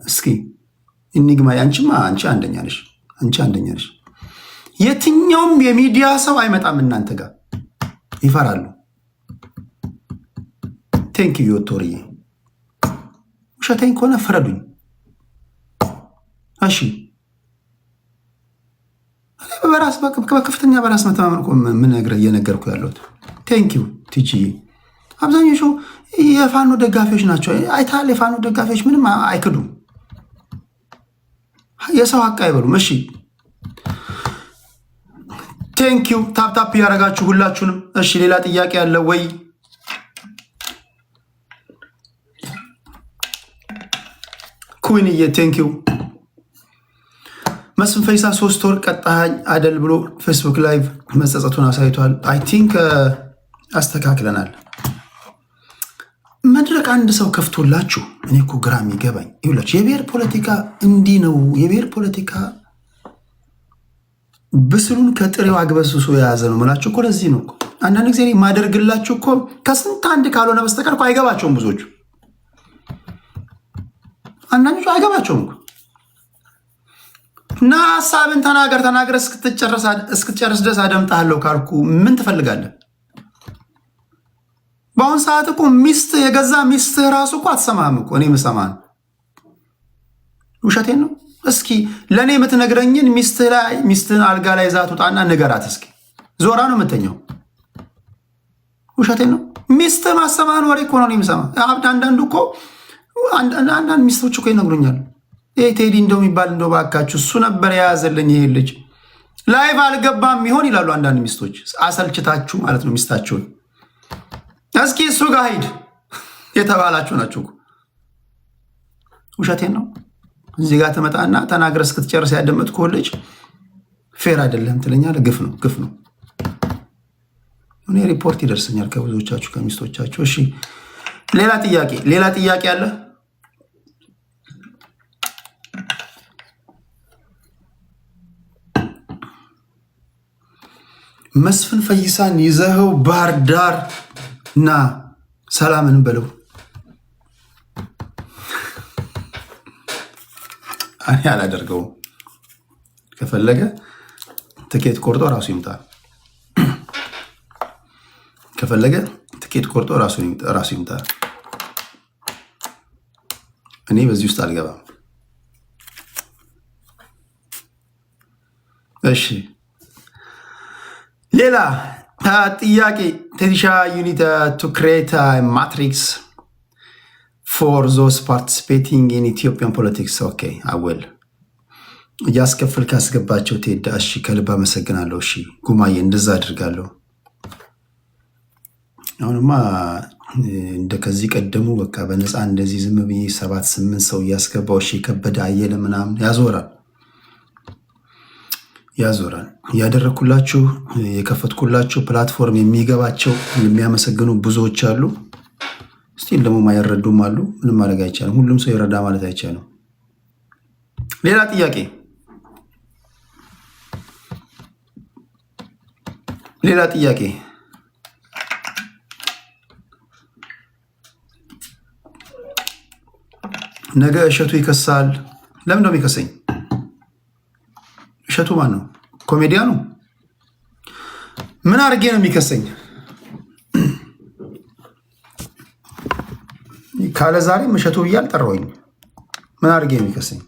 እስኪ እኒግማ። አንቺ አንደኛ ነሽ። አንቺ አንደኛ ነሽ። የትኛውም የሚዲያ ሰው አይመጣም እናንተ ጋር፣ ይፈራሉ። ቴንክ ዩ ዮቶርዬ። ውሸተኝ ከሆነ ፍረዱኝ። እሺ በራስ በከፍተኛ በራስ መተማመን ምን እየነገርኩ ያለሁት። ቴንክ ዩ ቲጂዬ። አብዛኞቹ የፋኖ ደጋፊዎች ናቸው። አይታል የፋኖ ደጋፊዎች ምንም አይክዱም። የሰው ሀቅ አይበሉም። እሺ ቴንክ ዩ። ታፕታፕ እያደረጋችሁ ሁላችሁንም። እሺ ሌላ ጥያቄ ያለ ወይ? ኩዊንዬ ቴንክ ዩ። መስፍን ፈይሳ 3 ወር ቀጣኝ አደል ብሎ ፌስቡክ ላይቭ መጸጸቱን አሳይቷል። አይ ቲንክ አስተካክለናል። መድረክ አንድ ሰው ከፍቶላችሁ እኔ እኮ ግራም ይገባኝ ይላችሁ። የብሔር ፖለቲካ እንዲህ ነው። የብሔር ፖለቲካ ብስሉን ከጥሬው አግበስብሶ የያዘ ነው ምላችሁ እኮ። ለዚህ ነው አንዳንድ ጊዜ ማደርግላችሁ እኮ ከስንት አንድ ካልሆነ በስተቀር እኮ አይገባቸውም። ብዙዎቹ አንዳንዶቹ አይገባቸውም እኮ እና ሀሳብን ተናገር እስክትጨርስ ድረስ አደምጣለሁ ካልኩ ምን ትፈልጋለህ? በአሁን ሰዓት እኮ የገዛ ሚስትህ ራሱ እኮ አትሰማህም እኮ። እኔ ምሰማን ውሸቴን ነው። እስኪ ለእኔ የምትነግረኝን ሚስትህን አልጋ ላይ ዛት ውጣና ንገራት እስኪ። ዞራ ነው የምተኛው። ውሸቴን ነው። ሚስትህ ማሰማህን ወሬ እኮ ነው የምሰማ። አንዳንዱ እኮ አንዳንድ ሚስቶች እኮ ይነግሩኛል። ቴዲ እንደው የሚባል እንደው ባካችሁ እሱ ነበር የያዘልኝ ይሄ ልጅ ላይቭ አልገባም ይሆን ይላሉ አንዳንድ ሚስቶች። አሰልችታችሁ ማለት ነው ሚስታችሁን። እስኪ እሱ ጋር ሂድ የተባላችሁ ናችሁ። ውሸቴን ነው። እዚህ ጋር ትመጣና ተናግረህ እስክትጨርስ ያደመጥኩህ ልጅ ፌር አይደለም ትለኛለህ። ግፍ ነው። እኔ ሪፖርት ይደርሰኛል ከብዙዎቻችሁ ከሚስቶቻችሁ። እሺ ሌላ ጥያቄ አለ? መስፍን ፈይሳን ይዘኸው ባህር ዳር እና ሰላምን በለው። እኔ አላደርገውም። ከፈለገ ትኬት ቆርጦ ራሱ ይምጣ። እኔ በዚህ ውስጥ አልገባም። እሺ ሌላ ጥያቄ ቴዲሻ ዩኒት ቱ ክሬት ማትሪክስ ፎር ዞስ ፓርቲሲፔቲንግ ኢን ኢትዮጵያን ፖለቲክስ። ኦኬ አወል እያስከፍል ካስገባቸው ቴዳ። እሺ ከልብ አመሰግናለሁ። እሺ ጉማዬ እንደዛ አድርጋለሁ። አሁንማ እንደ ከዚህ ቀደሙ በቃ በነፃ እንደዚህ ዝም ብዬ 7-8 ሰው እያስገባው እሺ ከበደ አየለ ምናምን ያዞራል። ያደረኩላችሁ የከፈትኩላችሁ ፕላትፎርም የሚገባቸው የሚያመሰግኑ ብዙዎች አሉ። ስቲል ደግሞ ማይረዱም አሉ። ምንም ማድረግ አይቻልም። ሁሉም ሰው ይረዳ ማለት አይቻልም። ሌላ ጥያቄ ነገ እሸቱ ይከሳል። ለምን ነው የሚከሰኝ? እሸቱ ማን ነው? ኮሜዲያኑ? ምን አድርጌ ነው የሚከሰኝ? ካለ ዛሬም እሸቱ ብዬ አልጠራሁኝ። ምን አድርጌ ነው የሚከሰኝ?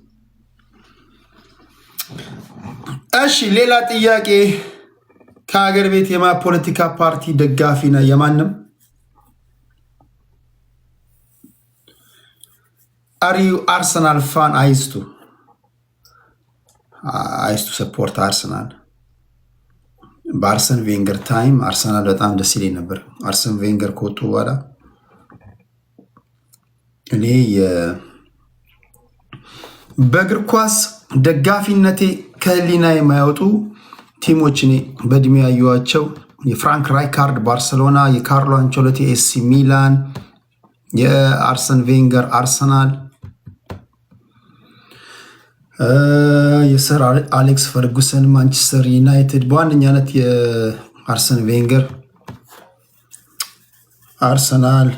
እሺ ሌላ ጥያቄ። ከሀገር ቤት ፖለቲካ ፓርቲ ደጋፊ ነህ? የማንም? አር ዩ አርሰናል ፋን? አይስቱ ሰፖርት አርሰናል። በአርሰን ቬንገር ታይም አርሰናል በጣም ደስ ይለኝ ነበር። አርሰን ቬንገር ከወጡ በኋላ እኔ በእግር ኳስ ደጋፊነቴ ከህሊና የማይወጡ ቲሞች እኔ በእድሜ ያየኋቸው የፍራንክ ራይካርድ ባርሰሎና፣ የካርሎ አንቸሎቲ ኤሲ ሚላን፣ የአርሰን ቬንገር አርሰናል፣ የሰር አሌክስ ፈርጉሰን ማንቸስተር ዩናይትድ፣ በዋነኛነት የአርሰን ቬንገር አርሰናል፣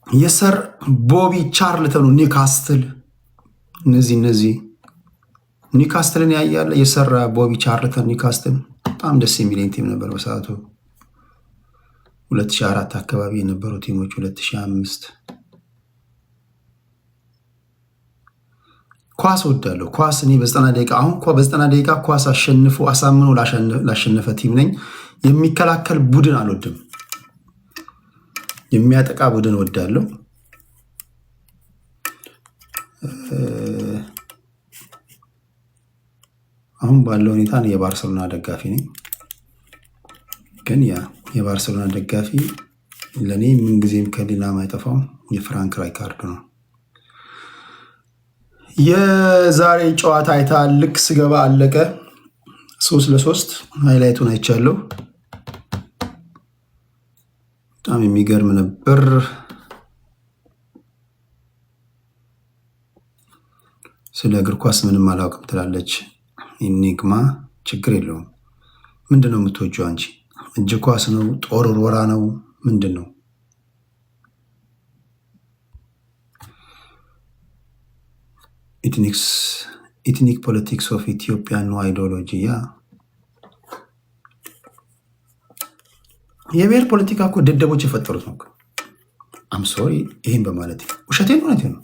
የሰር ቦቢ ቻርልተኑ ኒውካስትል። እነዚህ ኒውካስትልን ያያለ የሰር ቦቢ ቻርልተን ኒውካስትል በጣም ደስ የሚለኝ ቲም ነበር በሰዓቱ 2004 አካባቢ የነበሩ ቲሞች 2005 ኳስ ወዳለሁ። ኳስ እኔ በ90 ደቂቃ አሁን በ90 ደቂቃ ኳስ አሳምኖ ላሸነፈ ቲም ነኝ። የሚከላከል ቡድን አልወድም። የሚያጠቃ ቡድን ወዳለሁ። አሁን ባለው ሁኔታ የባርሰሎና ደጋፊ ነኝ። ግን የባርሰሎና ደጋፊ ለእኔ ምንጊዜም ከሌላ ማይጠፋው የፍራንክ ራይካርድ ነው። የዛሬ ጨዋታ አይተሃል? ልክ ስገባ አለቀ 3-3 ሃይላይቱን አይቻለሁ። በጣም የሚገርም ነበር። ስለ እግር ኳስ ምንም አላውቅም ትላለች ኢኒግማ። ችግር የለውም። ምንድን ነው የምትወጂው አንቺ? እጅ ኳስ ነው? ጦር ወራ ነው? ምንድን ነው? ኢትኒክ ፖለቲክስ ኦፍ ኢትዮጵያ ኖ አይዲዮሎጂ። ያ የብሔር ፖለቲካ እኮ ደደቦች የፈጠሩት ነው። አም ሶሪ ይህን በማለት ውሸቴን እውነቴ ነው።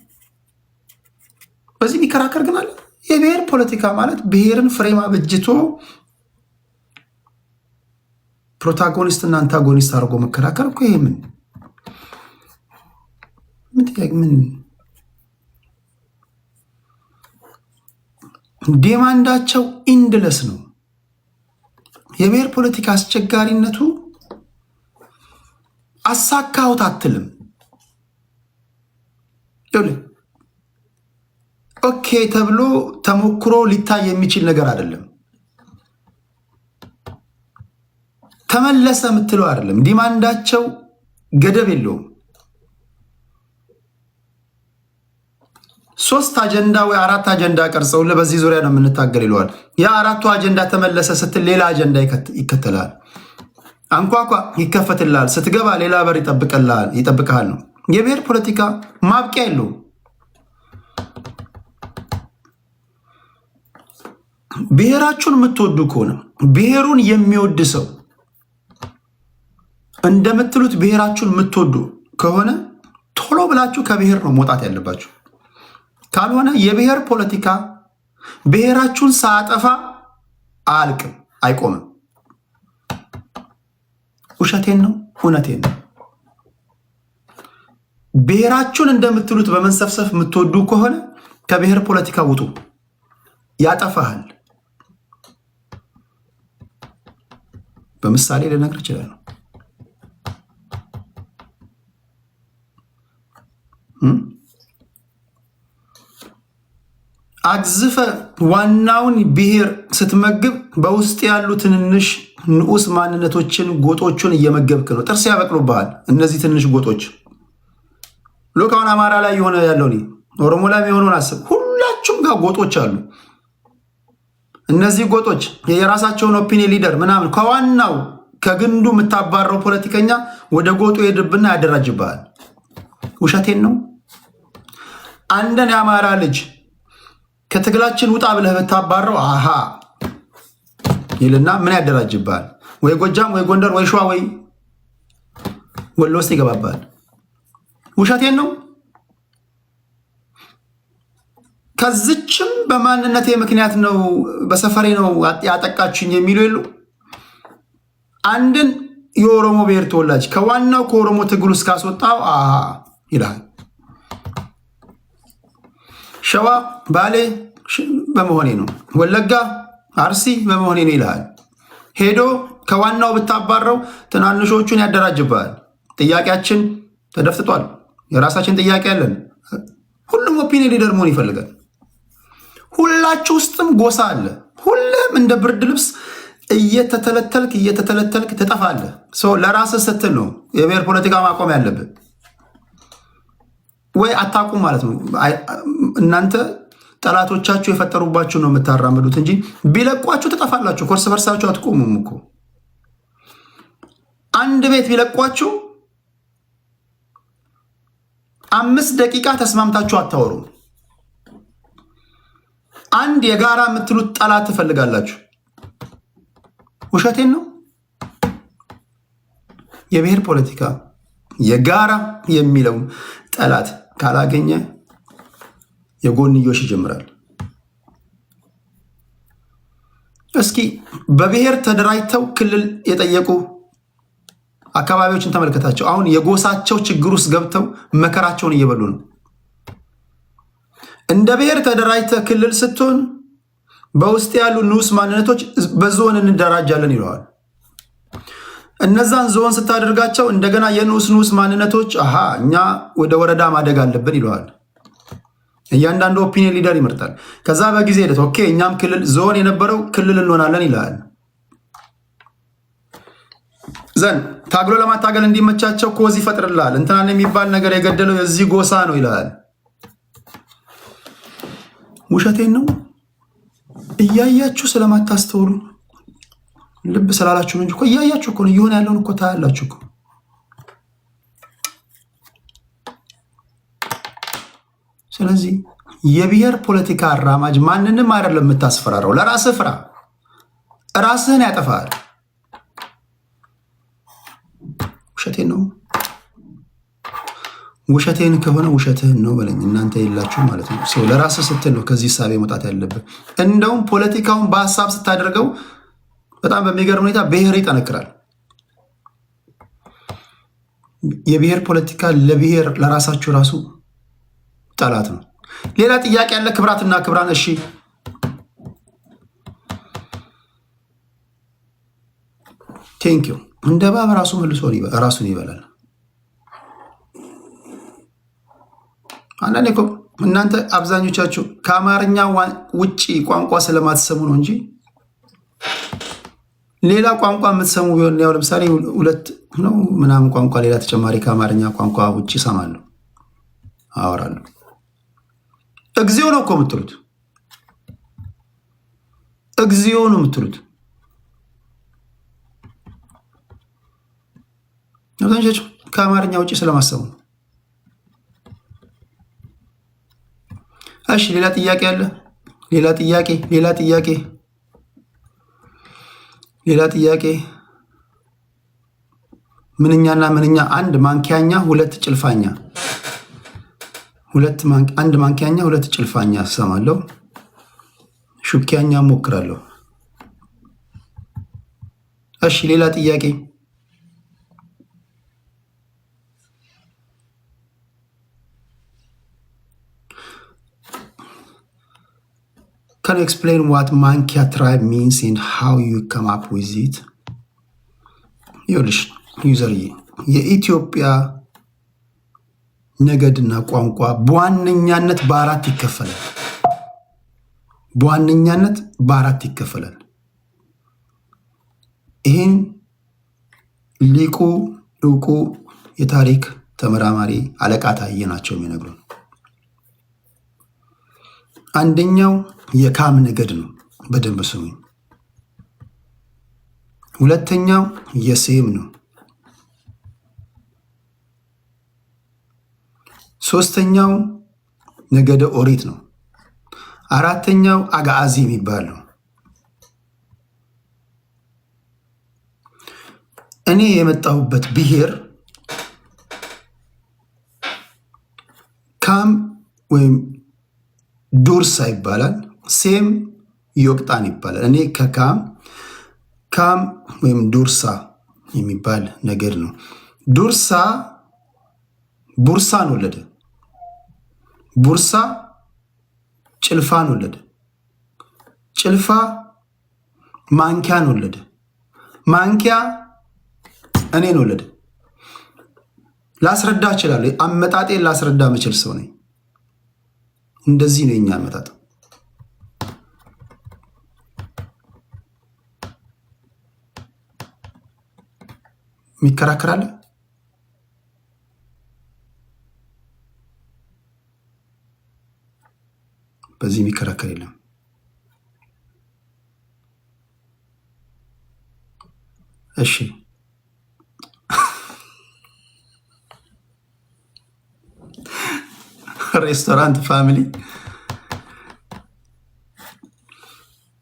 በዚህ የሚከራከር ግን አለ። የብሔር ፖለቲካ ማለት ብሔርን ፍሬም አበጅቶ ፕሮታጎኒስት እና አንታጎኒስት አድርጎ መከራከር እኮ ይሄ ምን ዴማንዳቸው ኢንድለስ ነው። የብሔር ፖለቲካ አስቸጋሪነቱ አሳካሁት አትልም። ኦኬ ተብሎ ተሞክሮ ሊታይ የሚችል ነገር አይደለም። ተመለሰ የምትለው አይደለም። ዲማንዳቸው ገደብ የለውም። 3 አጀንዳ ወይ 4 አጀንዳ ቀርጸው በዚህ ዙሪያ ነው የምንታገል ይለዋል። ያ 4ቱ አጀንዳ ተመለሰ ስትል ሌላ አጀንዳ ይከተላል። አንኳኳ ይከፈትልሃል። ስትገባ ሌላ በር ይጠብቅሃል ነው። የብሔር ፖለቲካ ማብቂያ የለውም። ብሔራችሁን የምትወዱ ከሆነ ብሔሩን የሚወድ ሰው እንደምትሉት ብሔራችሁን የምትወዱ ከሆነ ቶሎ ብላችሁ ከብሔር ነው መውጣት ያለባችሁ። ካልሆነ የብሔር ፖለቲካ ብሔራችሁን ሳያጠፋ አያልቅም፣ አይቆምም። ውሸቴን ነው፣ እውነቴን ነው። ብሔራችሁን እንደምትሉት በመንሰፍሰፍ የምትወዱ ከሆነ ከብሔር ፖለቲካ ውጡ፣ ያጠፋሃል። በምሳሌ ልነግር ይችላል። አግዝፈ ዋናውን ብሔር ስትመግብ በውስጥ ያሉ ትንንሽ ንዑስ ማንነቶችን ጎጦቹን እየመገብክ ነው። ጥርስ ያበቅሉብሃል እነዚህ ትንሽ ጎጦች። ሎክ አሁን አማራ ላይ የሆነ ያለው ኦሮሞ ላይ የሆነውን አስብ። ሁላችሁም ጋር ጎጦች አሉ። እነዚህ ጎጦች የራሳቸውን ኦፒኒየን ሊደር ምናምን ከዋናው ከግንዱ የምታባረው ፖለቲከኛ ወደ ጎጡ ሄድብና ያደራጅብሃል። ውሸቴን ነው። አንድን የአማራ ልጅ ከትግላችን ውጣ ብለህ ብታባረው አሃ ይልና ምን ያደራጅብሃል? ወይ ጎጃም ወይ ጎንደር ወይ ሸዋ ወይ ወሎ ውስጥ ይገባባል። ውሸቴን ነው። ከዚችም በማንነቴ ምክንያት ነው በሰፈሬ ነው ያጠቃችኝ የሚሉ የሉ። አንድን የኦሮሞ ብሔር ተወላጅ ከዋናው ከኦሮሞ ትግል ውስጥ ካስወጣው አሃ ይላል። ሸዋ ባሌ በመሆኔ ነው፣ ወለጋ አርሲ በመሆኔ ነው ይልሃል። ሄዶ ከዋናው ብታባረው ትናንሾቹን ያደራጅብሃል። ጥያቄያችን ተደፍጥጧል። የራሳችን ጥያቄ ያለን። ሁሉም ኦፒኒየን ሊደር መሆን ይፈልጋል። ሁላችሁ ውስጥም ጎሳ አለ። ሁሉም እንደ ብርድ ልብስ እየተተለተልክ ትጠፋለህ። ለራስህ ስትል ነው የብሔር ፖለቲካ ማቆም ያለብን። ወይ አታቁም ማለት ነው። እናንተ ጠላቶቻችሁ የፈጠሩባችሁ ነው የምታራምዱት እንጂ ቢለቋችሁ ትጠፋላችሁ። ኮርስ በርሳችሁ አትቆሙም እኮ። አንድ ቤት ቢለቋችሁ 5 ደቂቃ ተስማምታችሁ አታወሩም። አንድ የጋራ የምትሉት ጠላት ትፈልጋላችሁ። ውሸቴን ነው። የብሔር ፖለቲካ የጋራ የሚለው ጠላት ካላገኘ የጎንዮሽ ይጀምራል። እስኪ በብሔር ተደራጅተው ክልል የጠየቁ አካባቢዎችን ተመልከታቸው። አሁን የጎሳቸው ችግር ውስጥ ገብተው መከራቸውን እየበሉ ነው። እንደ ብሔር ተደራጅተህ ክልል ስትሆን በውስጥ ያሉ ንዑስ ማንነቶች በዞን እንደራጃለን ይለዋል። እነዛን ዞን ስታደርጋቸው እንደገና የንዑስ ማንነቶች እኛ ወደ ወረዳ ማደግ አለብን ይለዋል። እያንዳንዱ ኦፒኒየን ሊደር ይመርጣል። ከዛ በጊዜ ሂደት ኦኬ እኛም ክልል ዞን የነበረው ክልል እንሆናለን ይላል። ዘን ታግሎ ለማታገል እንዲመቻቸው ኮዝ ይፈጥርላል። እንትናን የሚባል ነገር የገደለው የዚህ ጎሳ ነው ይላል። ውሸቴን ነው። እያያችሁ ስለማታስተውሉ ልብ ስላላችሁ እንጂ እኮ እያያችሁ እኮ ነው። እየሆነ ያለውን እኮ ታያላችሁ እኮ። ስለዚህ የብሔር ፖለቲካ አራማጅ ማንንም አይደለም የምታስፈራረው፣ ለራስህ ፍራ፣ ራስህን ያጠፋል። ውሸቴን ነው። ውሸቴን ከሆነ ውሸትህን ነው በለኝ። እናንተ የላችሁ ማለት ነው። ሰው ለራስህ ስትል ነው ከዚህ ሳቤ መውጣት ያለብህ። እንደውም ፖለቲካውን በሀሳብ ስታደርገው በጣም በሚገርም ሁኔታ ብሔር ይጠነክራል። የብሔር ፖለቲካ ለብሔር ለራሳችሁ ራሱ ጠላት ነው። ሌላ ጥያቄ ያለ? ክብራትና ክብራን፣ እሺ ቴንኪው። እንደ እባብ ራሱ መልሶ ራሱን ይበላል። አንዳንዴ እኮ እናንተ አብዛኞቻችሁ ከአማርኛ ውጪ ቋንቋ ስለማትሰሙ ነው እንጂ ሌላ ቋንቋ የምትሰሙ ቢሆን ያው ለምሳሌ ሁለት ነው ምናምን ቋንቋ ሌላ ተጨማሪ ከአማርኛ ቋንቋ ውጪ እሰማለሁ፣ አወራለሁ። እግዚኦ ነው እኮ የምትሉት፣ እግዚኦ ነው የምትሉት። አብዛኞቻችሁ ከአማርኛ ውጪ ስለማሰሙ። እሺ ሌላ ጥያቄ አለ? ሌላ ጥያቄ ሌላ ጥያቄ ሌላ ጥያቄ። ምንኛና ምንኛ? አንድ ማንኪያኛ ሁለት ጭልፋኛ። አንድ ማንኪያኛ ሁለት ጭልፋኛ እሰማለሁ። ሹኪያኛ ሞክራለሁ። እሺ ሌላ ጥያቄ። Can you explain what Mankia tribe means and how you come up with it? ይኸውልሽ ዩዘርዬ፣ የኢትዮጵያ ነገድና ቋንቋ በዋነኛነት በአራት ይከፈላል። በዋነኛነት በአራት ይከፈላል። ይህን ሊቁ ዕውቁ የታሪክ ተመራማሪ አለቃ ታዬ ናቸው የሚነግሩን። አንደኛው የካም ነገድ ነው፣ በደንብ ስሙኝ። ሁለተኛው የሴም ነው። ሶስተኛው ነገደ ኦሪት ነው። አራተኛው አጋዚ የሚባል ነው። እኔ የመጣሁበት ብሔር ካም ወይም ዱርሳ ይባላል። ሴም ዮቅጣን ይባላል። እኔ ካም ወይም ዱርሳ የሚባል ነገድ ነው። ዱርሳ ቡርሳን ወለደ። ቡርሳ ጭልፋን ወለደ። ጭልፋ ማንኪያን ወለደ። ማንኪያ እኔን ወለደ። ላስረዳ እችላለሁ። አመጣጤን ላስረዳ መችል ሰው ነኝ። እንደዚህ ነው የኛ አመጣጥ። የሚከራከራል? በዚህ የሚከራከር የለም። እሺ ሬስቶራንት ፋሚሊ፣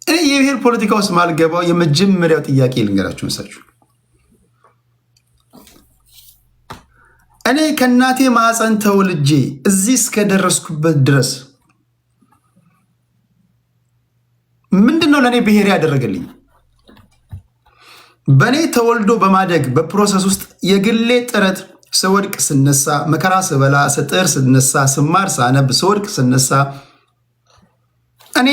እኔ የብሔር ፖለቲካ ውስጥ ማልገባው የመጀመሪያው ጥያቄ ልንገራችሁ መሳችሁ። እኔ ከእናቴ ማዕፀን ተወልጄ እዚህ እስከደረስኩበት ድረስ ምንድነው ለእኔ ብሔር ያደረገልኝ? በእኔ ተወልዶ በማደግ በፕሮሰስ ውስጥ የግሌ ጥረት ስወድቅ ስነሳ፣ መከራ ስበላ፣ ስጥር ስነሳ፣ ስማር ሳነብ፣ ስወድቅ ስነሳ፣ እኔ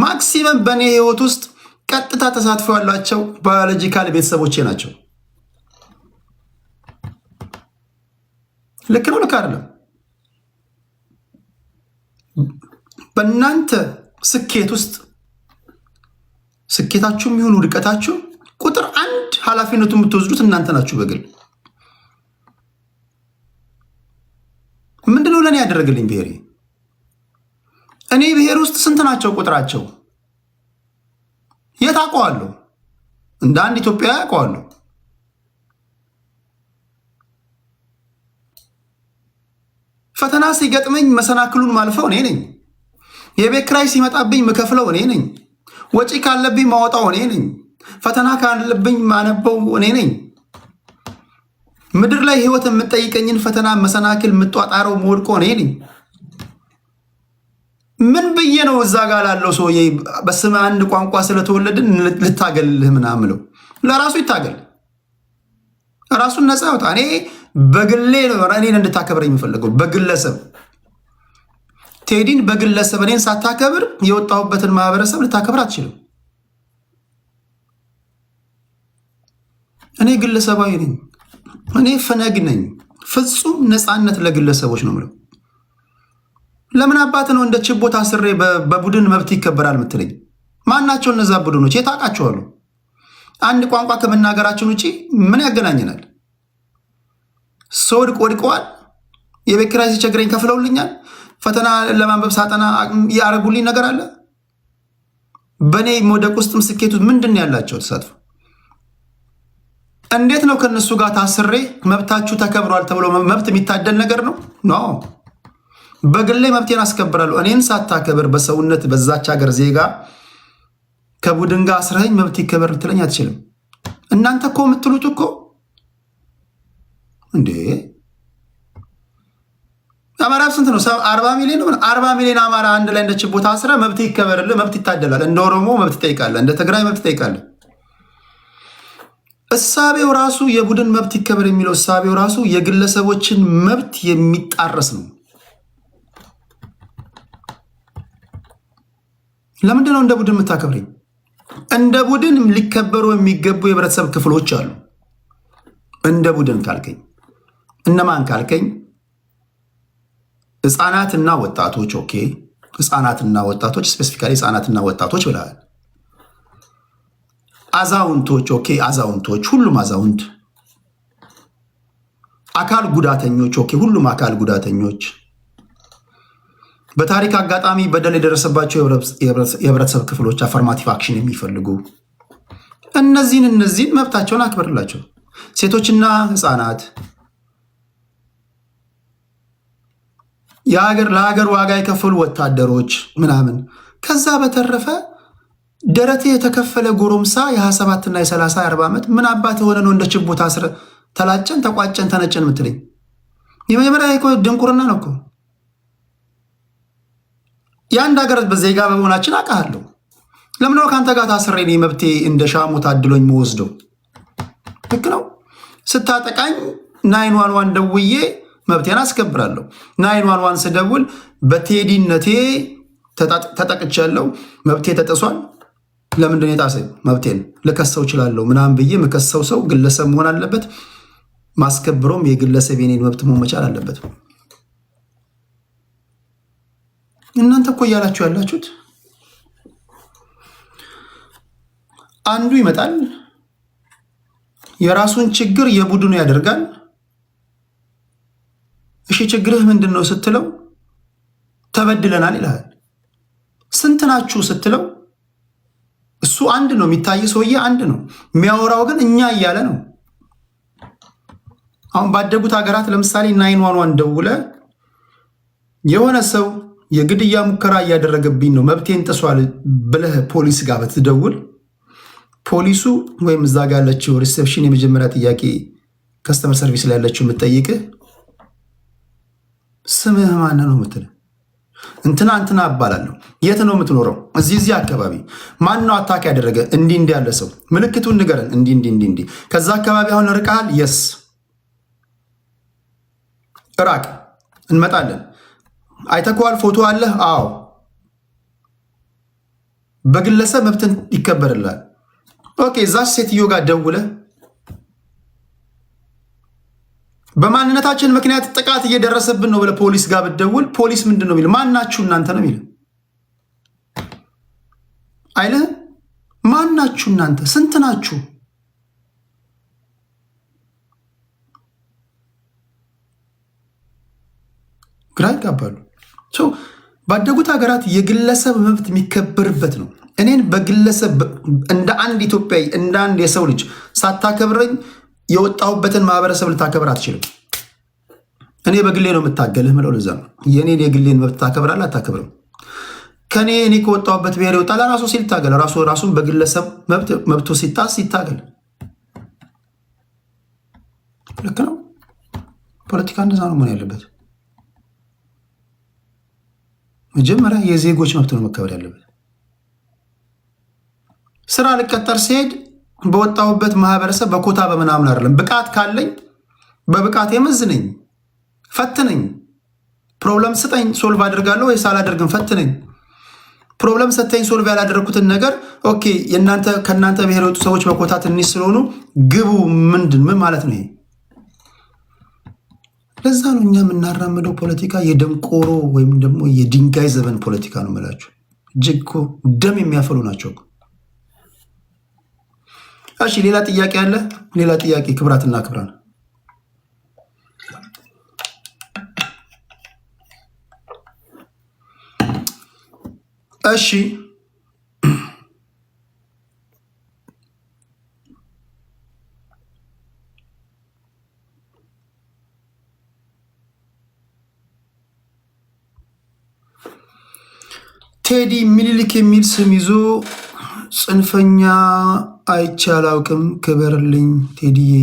ማክሲመም በእኔ ህይወት ውስጥ ቀጥታ ተሳትፎ ያላቸው ባዮሎጂካል ቤተሰቦቼ ናቸው። ልክ ነው? ልክ አይደለም? በእናንተ ስኬት ውስጥ ስኬታችሁም ይሁን ውድቀታችሁ ቁጥር አንድ ኃላፊነቱ የምትወስዱት እናንተ ናችሁ በግል። ምንድነው ለእኔ ያደረገልኝ ብሔሬ? እኔ ብሔር ውስጥ ስንት ናቸው ቁጥራቸው? የት አውቀዋለሁ? እንደ አንድ ኢትዮጵያ አውቀዋለሁ። ፈተና ሲገጥመኝ መሰናክሉን ማልፈው እኔ ነኝ። የቤት ኪራይ ሲመጣብኝ ምከፍለው እኔ ነኝ። ወጪ ካለብኝ ማወጣው እኔ ነኝ። ፈተና ካለብኝ ማነበው እኔ ነኝ። ምድር ላይ ህይወት የምጠይቀኝን ፈተና መሰናክል የምጧጣረው መወድቆ እኔ ነኝ። ምን ብዬ ነው እዛ ጋር ላለው ሰውዬ በስመ አንድ ቋንቋ ስለተወለድን ልታገልልህ ምናምለው? ለራሱ ይታገል፣ ራሱን ነፃ ያውጣ። እኔ በግሌ ነው እኔን እንድታከብረኝ የምፈልገው በግለሰብ ቴዲን በግለሰብ እኔን ሳታከብር የወጣሁበትን ማህበረሰብ ልታከብር አትችልም። እኔ ግለሰባዊ ነኝ። እኔ ፈነግ ነኝ። ፍጹም ነፃነት ለግለሰቦች ነው የምለው። ለምን አባት ነው እንደ ችቦ ታስሬ በቡድን መብት ይከበራል የምትለኝ? ማናቸው እነዛ ቡድኖች? የታውቃቸዋለሁ? አንድ ቋንቋ ከመናገራችን ውጭ ምን ያገናኘናል? ሰውድቅ ወድቀዋል። የቤት ኪራይ ሲቸግረኝ ከፍለውልኛል። ፈተና ለማንበብ ሳጠና ያረጉልኝ ነገር አለ። በእኔ መውደቅ ውስጥም ስኬቱ ምንድን ያላቸው ተሳትፎ? እንዴት ነው ከነሱ ጋር ታስሬ መብታችሁ ተከብሯል ተብሎ መብት የሚታደል ነገር ነው? ኖ በግሌ መብቴን አስከብራለሁ። እኔን ሳታከብር በሰውነት በዛች ሀገር ዜጋ ከቡድን ጋር አስረኸኝ መብት ይከበር ልትለኝ አትችልም። እናንተ እኮ የምትሉት እኮ እንዴ አማራ ስንት ነው? 40 ሚሊዮን ነው። 40 ሚሊዮን አማራ አንድ ላይ እንደ ችቦ ታስረ መብት ይከበርልህ፣ መብት ይታደላል። እንደ ኦሮሞ መብት ትጠይቃለህ፣ እንደ ትግራይ መብት ትጠይቃለህ። እሳቤው ራሱ የቡድን መብት ይከበር የሚለው እሳቤው ራሱ የግለሰቦችን መብት የሚጣረስ ነው። ለምንድን ነው እንደ ቡድን የምታከብረኝ? እንደ ቡድን ሊከበሩ የሚገቡ የህብረተሰብ ክፍሎች አሉ። እንደ ቡድን ካልከኝ እነማን ካልከኝ ህፃናትና ወጣቶች። ኦኬ ህፃናትና ወጣቶች ስፔሲፊካሊ ህፃናትና ወጣቶች ብለሃል። አዛውንቶች። ኦኬ አዛውንቶች፣ ሁሉም አዛውንት። አካል ጉዳተኞች። ኦኬ ሁሉም አካል ጉዳተኞች። በታሪክ አጋጣሚ በደል የደረሰባቸው የህብረተሰብ ክፍሎች አፈርማቲቭ አክሽን የሚፈልጉ እነዚህን መብታቸውን አክብርላቸው። ሴቶችና ህፃናት፣ ለሀገር ዋጋ የከፈሉ ወታደሮች ምናምን። ከዛ በተረፈ ደረቴ የተከፈለ ጎረምሳ የ27 እና የ30 40 ዓመት ምን አባት የሆነ ነው እንደ ችቦ ታስረ ተላጨን ተቋጨን ተነጨን የምትለኝ? የመጀመሪያ ድንቁርና ነው እኮ። የአንድ ሀገር በዜጋ በመሆናችን አውቃለሁ። ለምነው ከአንተ ጋር ታስሬ እኔ መብቴ እንደ ሻሙ ታድሎኝ መወስደው? ልክ ነው። ስታጠቃኝ 911 ደውዬ መብቴን አስከብራለሁ። 911 ስደውል በቴዲነቴ ተጠቅቻለሁ፣ መብቴ ተጥሷል፣ ለምንድን የጣሰኝ መብቴን ልከሰው እችላለሁ ምናምን ብዬ የምከሰው ሰው ግለሰብ መሆን አለበት። ማስከብሮም የግለሰብ የኔን መብት መሆን መቻል አለበት። እናንተ እኮ እያላችሁ ያላችሁት አንዱ ይመጣል የራሱን ችግር የቡድኑ ያደርጋል። እሺ ችግርህ ምንድን ነው ስትለው ተበድለናል ይልሃል። ስንት ናችሁ ስትለው እሱ አንድ ነው፣ የሚታይ ሰውዬ አንድ ነው፣ የሚያወራው ግን እኛ እያለ ነው። አሁን ባደጉት ሀገራት ለምሳሌ 911 ደውለ የሆነ ሰው የግድያ ሙከራ እያደረገብኝ ነው መብቴን ጥሷል ብለህ ፖሊስ ጋር ብትደውል ፖሊሱ ወይም እዛ ጋር ያለችው ሪሴፕሽን የመጀመሪያ ጥያቄ ከስተመር ሰርቪስ ላይ ያለችው የምትጠይቅህ ስምህ ማን ነው የምትል፣ እንትና እባላለሁ፣ የት ነው የምትኖረው? እዚህ አካባቢ። ማን ነው አታክ ያደረገ? እንዲህ ያለ ሰው፣ ምልክቱን ንገረን፣ እንዲህ። ከዛ አካባቢ አሁን ርቀሃል? የስ ራቅ፣ እንመጣለን። አይተከዋል? ፎቶ አለህ? አዎ። በግለሰብ መብትን ይከበርላል። ኦኬ። እዛች ሴትዮ ጋር ደውለ በማንነታችን ምክንያት ጥቃት እየደረሰብን ነው ብለህ ፖሊስ ጋር ብትደውል ፖሊስ ምንድን ነው የሚለው? ማናችሁ እናንተ ነው የሚለው አይልህ? ማናችሁ እናንተ? ስንት ናችሁ? ግራ ይጋባሉ። ባደጉት ሀገራት የግለሰብ መብት የሚከበርበት ነው። እኔን በግለሰብ እንደ አንድ ኢትዮጵያዊ እንደ አንድ የሰው ልጅ ሳታከብረኝ የወጣሁበትን ማህበረሰብ ልታከብር አትችልም። እኔ በግሌ ነው የምታገልህ ምለው። ለዛ ነው የኔን የግሌን መብት ታከብራለህ አታከብርም? እኔ ከወጣሁበት ብሔር ይወጣ ለራሱ ሲል ይታገል። ራሱን በግለሰብ መብቶ ሲጣስ ይታገል። ልክ ነው። ፖለቲካ እንደዛ ነው መሆን ያለበት። መጀመሪያ የዜጎች መብት ነው መከበር ያለበት። ስራ ልቀጠር ሲሄድ በወጣሁበት ማህበረሰብ በኮታ በምናምን አይደለም። ብቃት ካለኝ በብቃት የመዝነኝ፣ ፈትነኝ። ፕሮብለም ስጠኝ፣ ሶልቭ አድርጋለሁ ወይስ አላደርግም፣ ፈትነኝ። ፕሮብለም ሰጠኝ፣ ሶልቭ ያላደረኩትን ነገር ኦኬ፣ ከእናንተ ብሔር የወጡ ሰዎች በኮታ ትንሽ ስለሆኑ ግቡ። ምን ማለት ነው ይሄ? ለዛ ነው እኛ የምናራምደው ፖለቲካ የደንቆሮ ወይም ደግሞ የድንጋይ ዘመን ፖለቲካ ነው የምላችሁ። እጅግ እኮ ደም የሚያፈሉ ናቸው። እሺ ሌላ ጥያቄ አለ? ሌላ ጥያቄ ክብራትና ክብራን፣ እሺ ቴዲ ሚኒሊክ የሚል ስም ይዞ ጽንፈኛ አይቼ አላውቅም። ክበርልኝ ቴዲዬ።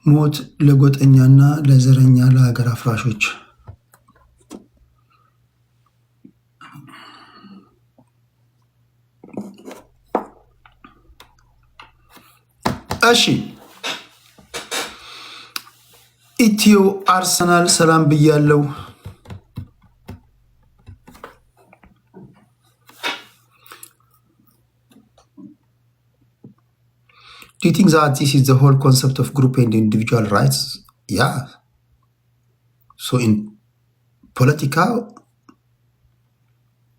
ሞት ለጎጠኛና ለዘረኛ ለሀገር አፍራሾች። እሺ ኢትዮ አርሰናል ሰላም ብያለው። Do you think that this is the whole concept of group and individual rights? Yeah. So in ፖለቲካ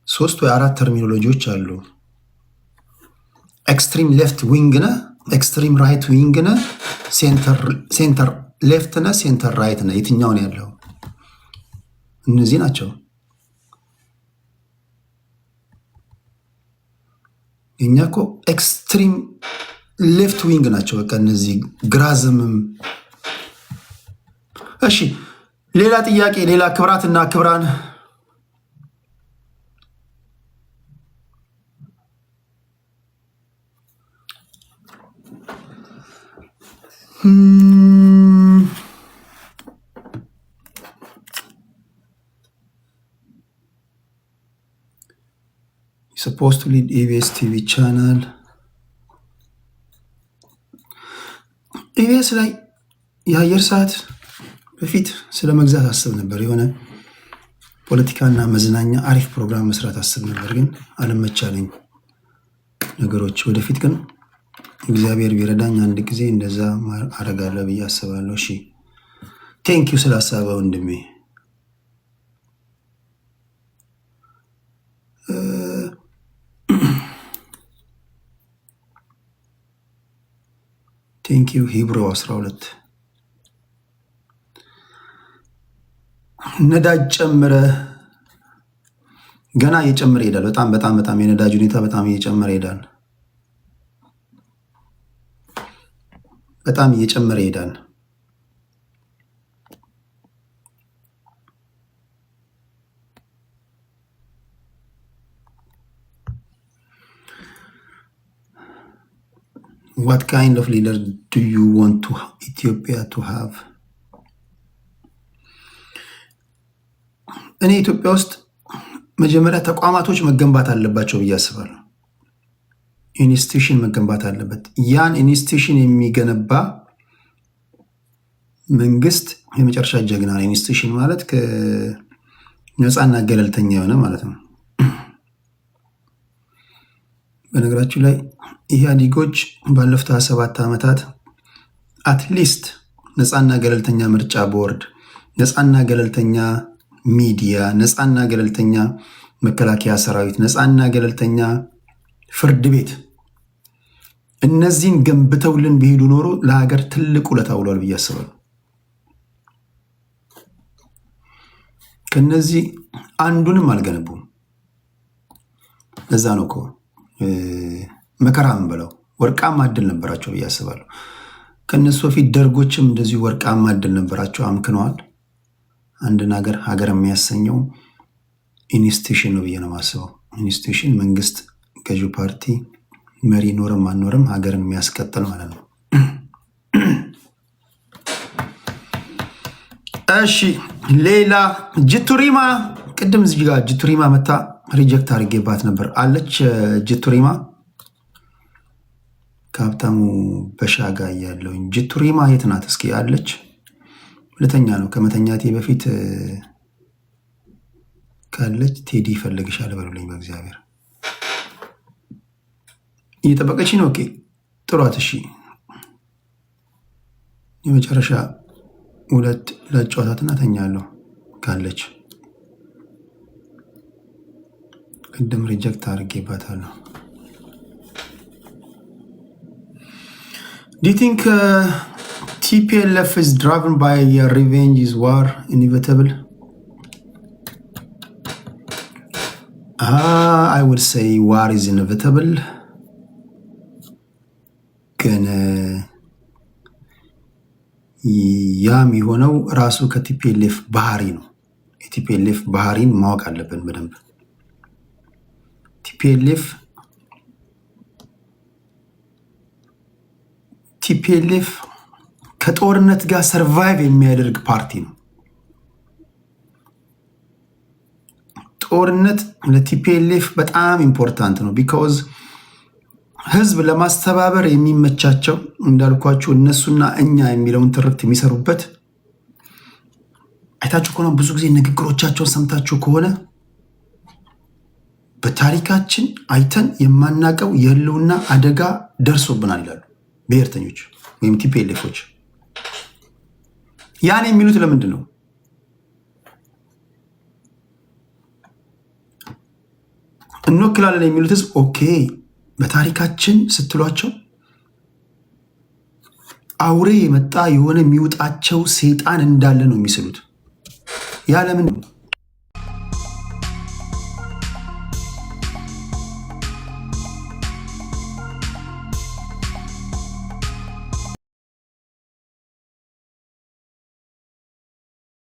3 ወይ 4 ተርሚኖሎጂዎች አሉ። ኤክስትሪም ሌፍት ዊንግ ነ፣ ኤክስትሪም ራይት ዊንግ ነ፣ ሴንተር ሌፍት ነ፣ ሴንተር ራይት ነ። የትኛው ነው ያለው? እነዚህ ናቸው። እኛ እኮ ኤክስትሪም ሌፍት ዊንግ ናቸው። በቃ እነዚህ ግራዝምም። እሺ ሌላ ጥያቄ፣ ሌላ ክብራትና ክብራን፣ supposed to lead EBS TV channel ኢቢኤስ ላይ የአየር ሰዓት በፊት ስለ መግዛት አስብ ነበር። የሆነ ፖለቲካና መዝናኛ አሪፍ ፕሮግራም መስራት አስብ ነበር፣ ግን አልመቻለኝ ነገሮች። ወደፊት ግን እግዚአብሔር ቢረዳኝ አንድ ጊዜ እንደዛ አረጋለሁ ብዬ አስባለሁ። እሺ ቴንኪው ስለ ሀሳብ ወንድሜ። ቴንኪው ሂብሮ 12 ነዳጅ ጨምረ ገና እየጨመረ ይሄዳል። በጣም የነዳጅ ሁኔታ በጣም እየጨመረ ይሄዳል። በጣም እየጨመረ ይሄዳል። What kind of leader do you want to Ethiopia to have? እኔ ኢትዮጵያ ውስጥ መጀመሪያ ተቋማቶች መገንባት አለባቸው ብዬ አስባለሁ። ኢንስቲትዩሽን መገንባት አለበት። ያን ኢንስቲትዩሽን የሚገነባ መንግስት የመጨረሻ ጀግና ነው። ኢንስቲትዩሽን ማለት ከነፃና ገለልተኛ የሆነ ማለት ነው። በነገራችሁ ላይ ኢህአዴጎች ባለፉት 27 ዓመታት አትሊስት ነፃና ገለልተኛ ምርጫ ቦርድ፣ ነፃና ገለልተኛ ሚዲያ፣ ነፃና ገለልተኛ መከላከያ ሰራዊት፣ ነፃና ገለልተኛ ፍርድ ቤት፣ እነዚህን ገንብተውልን ቢሄዱ ኖሮ ለሀገር ትልቅ ውለታ ውሏል ብዬ አስባለሁ። ከነዚህ አንዱንም አልገነቡም። ለዛ ነው እኮ መከራ ምን ብለው ወርቃማ እድል ነበራቸው ብዬ አስባለሁ። ከነሱ በፊት ደርጎችም እንደዚሁ ወርቃማ እድል ነበራቸው፣ አምክነዋል። አንድን ሀገር የሚያሰኘው ኢንስቲቱሽን ነው ብዬ ነው የማስበው። ኢንስቲቱሽን መንግስት፣ ገዢው ፓርቲ መሪ ኖርም አልኖርም ሀገርን የሚያስቀጥል ማለት ነው። እሺ ሌላ ጅቱሪማ፣ ቅድም እዚህ ጋር ጅቱሪማ መታ ሪጀክት አድርጌባት ነበር አለች። ጅቱሪማ ከሀብታሙ በሻጋ እያለውኝ ጅቱሪማ የት ናት እስኪ አለች። ሁለተኛ ነው ከመተኛቴ በፊት ካለች ቴዲ ይፈልግሻል በሉልኝ በእግዚአብሔር። እየጠበቀች ነው። ኦኬ ጥሯት። እሺ የመጨረሻ ሁለት ለጨዋታትና ተኛለሁ ካለች። ቅድም ሪጀክት አድርጌባታለሁ። Do you think TPLF is driven by revenge? Is war inevitable? I would say war is inevitable. ግን ያም የሆነው ራሱ ከቲፒኤልኤፍ ባህሪ ነው። የቲፒኤልኤፍ ባህሪን ማወቅ አለብን በደንብ። ቲፒኤልኤፍ ከጦርነት ጋር ሰርቫይቭ የሚያደርግ ፓርቲ ነው። ጦርነት ለቲፒኤልኤፍ በጣም ኢምፖርታንት ነው። ቢካዝ ህዝብ ለማስተባበር የሚመቻቸው እንዳልኳችሁ እነሱና እኛ የሚለውን ትርክት የሚሰሩበት አይታችሁ ከሆነ ብዙ ጊዜ ንግግሮቻቸውን ሰምታችሁ ከሆነ በታሪካችን አይተን የማናቀው የህልውና አደጋ ደርሶብናል ይላሉ ብሔርተኞች ወይም ቲፒኤልኤፎች። ያን የሚሉት ለምንድን ነው? እንወክላለን የሚሉት ህዝብ ኦኬ በታሪካችን ስትሏቸው አውሬ የመጣ የሆነ የሚውጣቸው ሰይጣን እንዳለ ነው የሚስሉት። ያ ለምን ነው?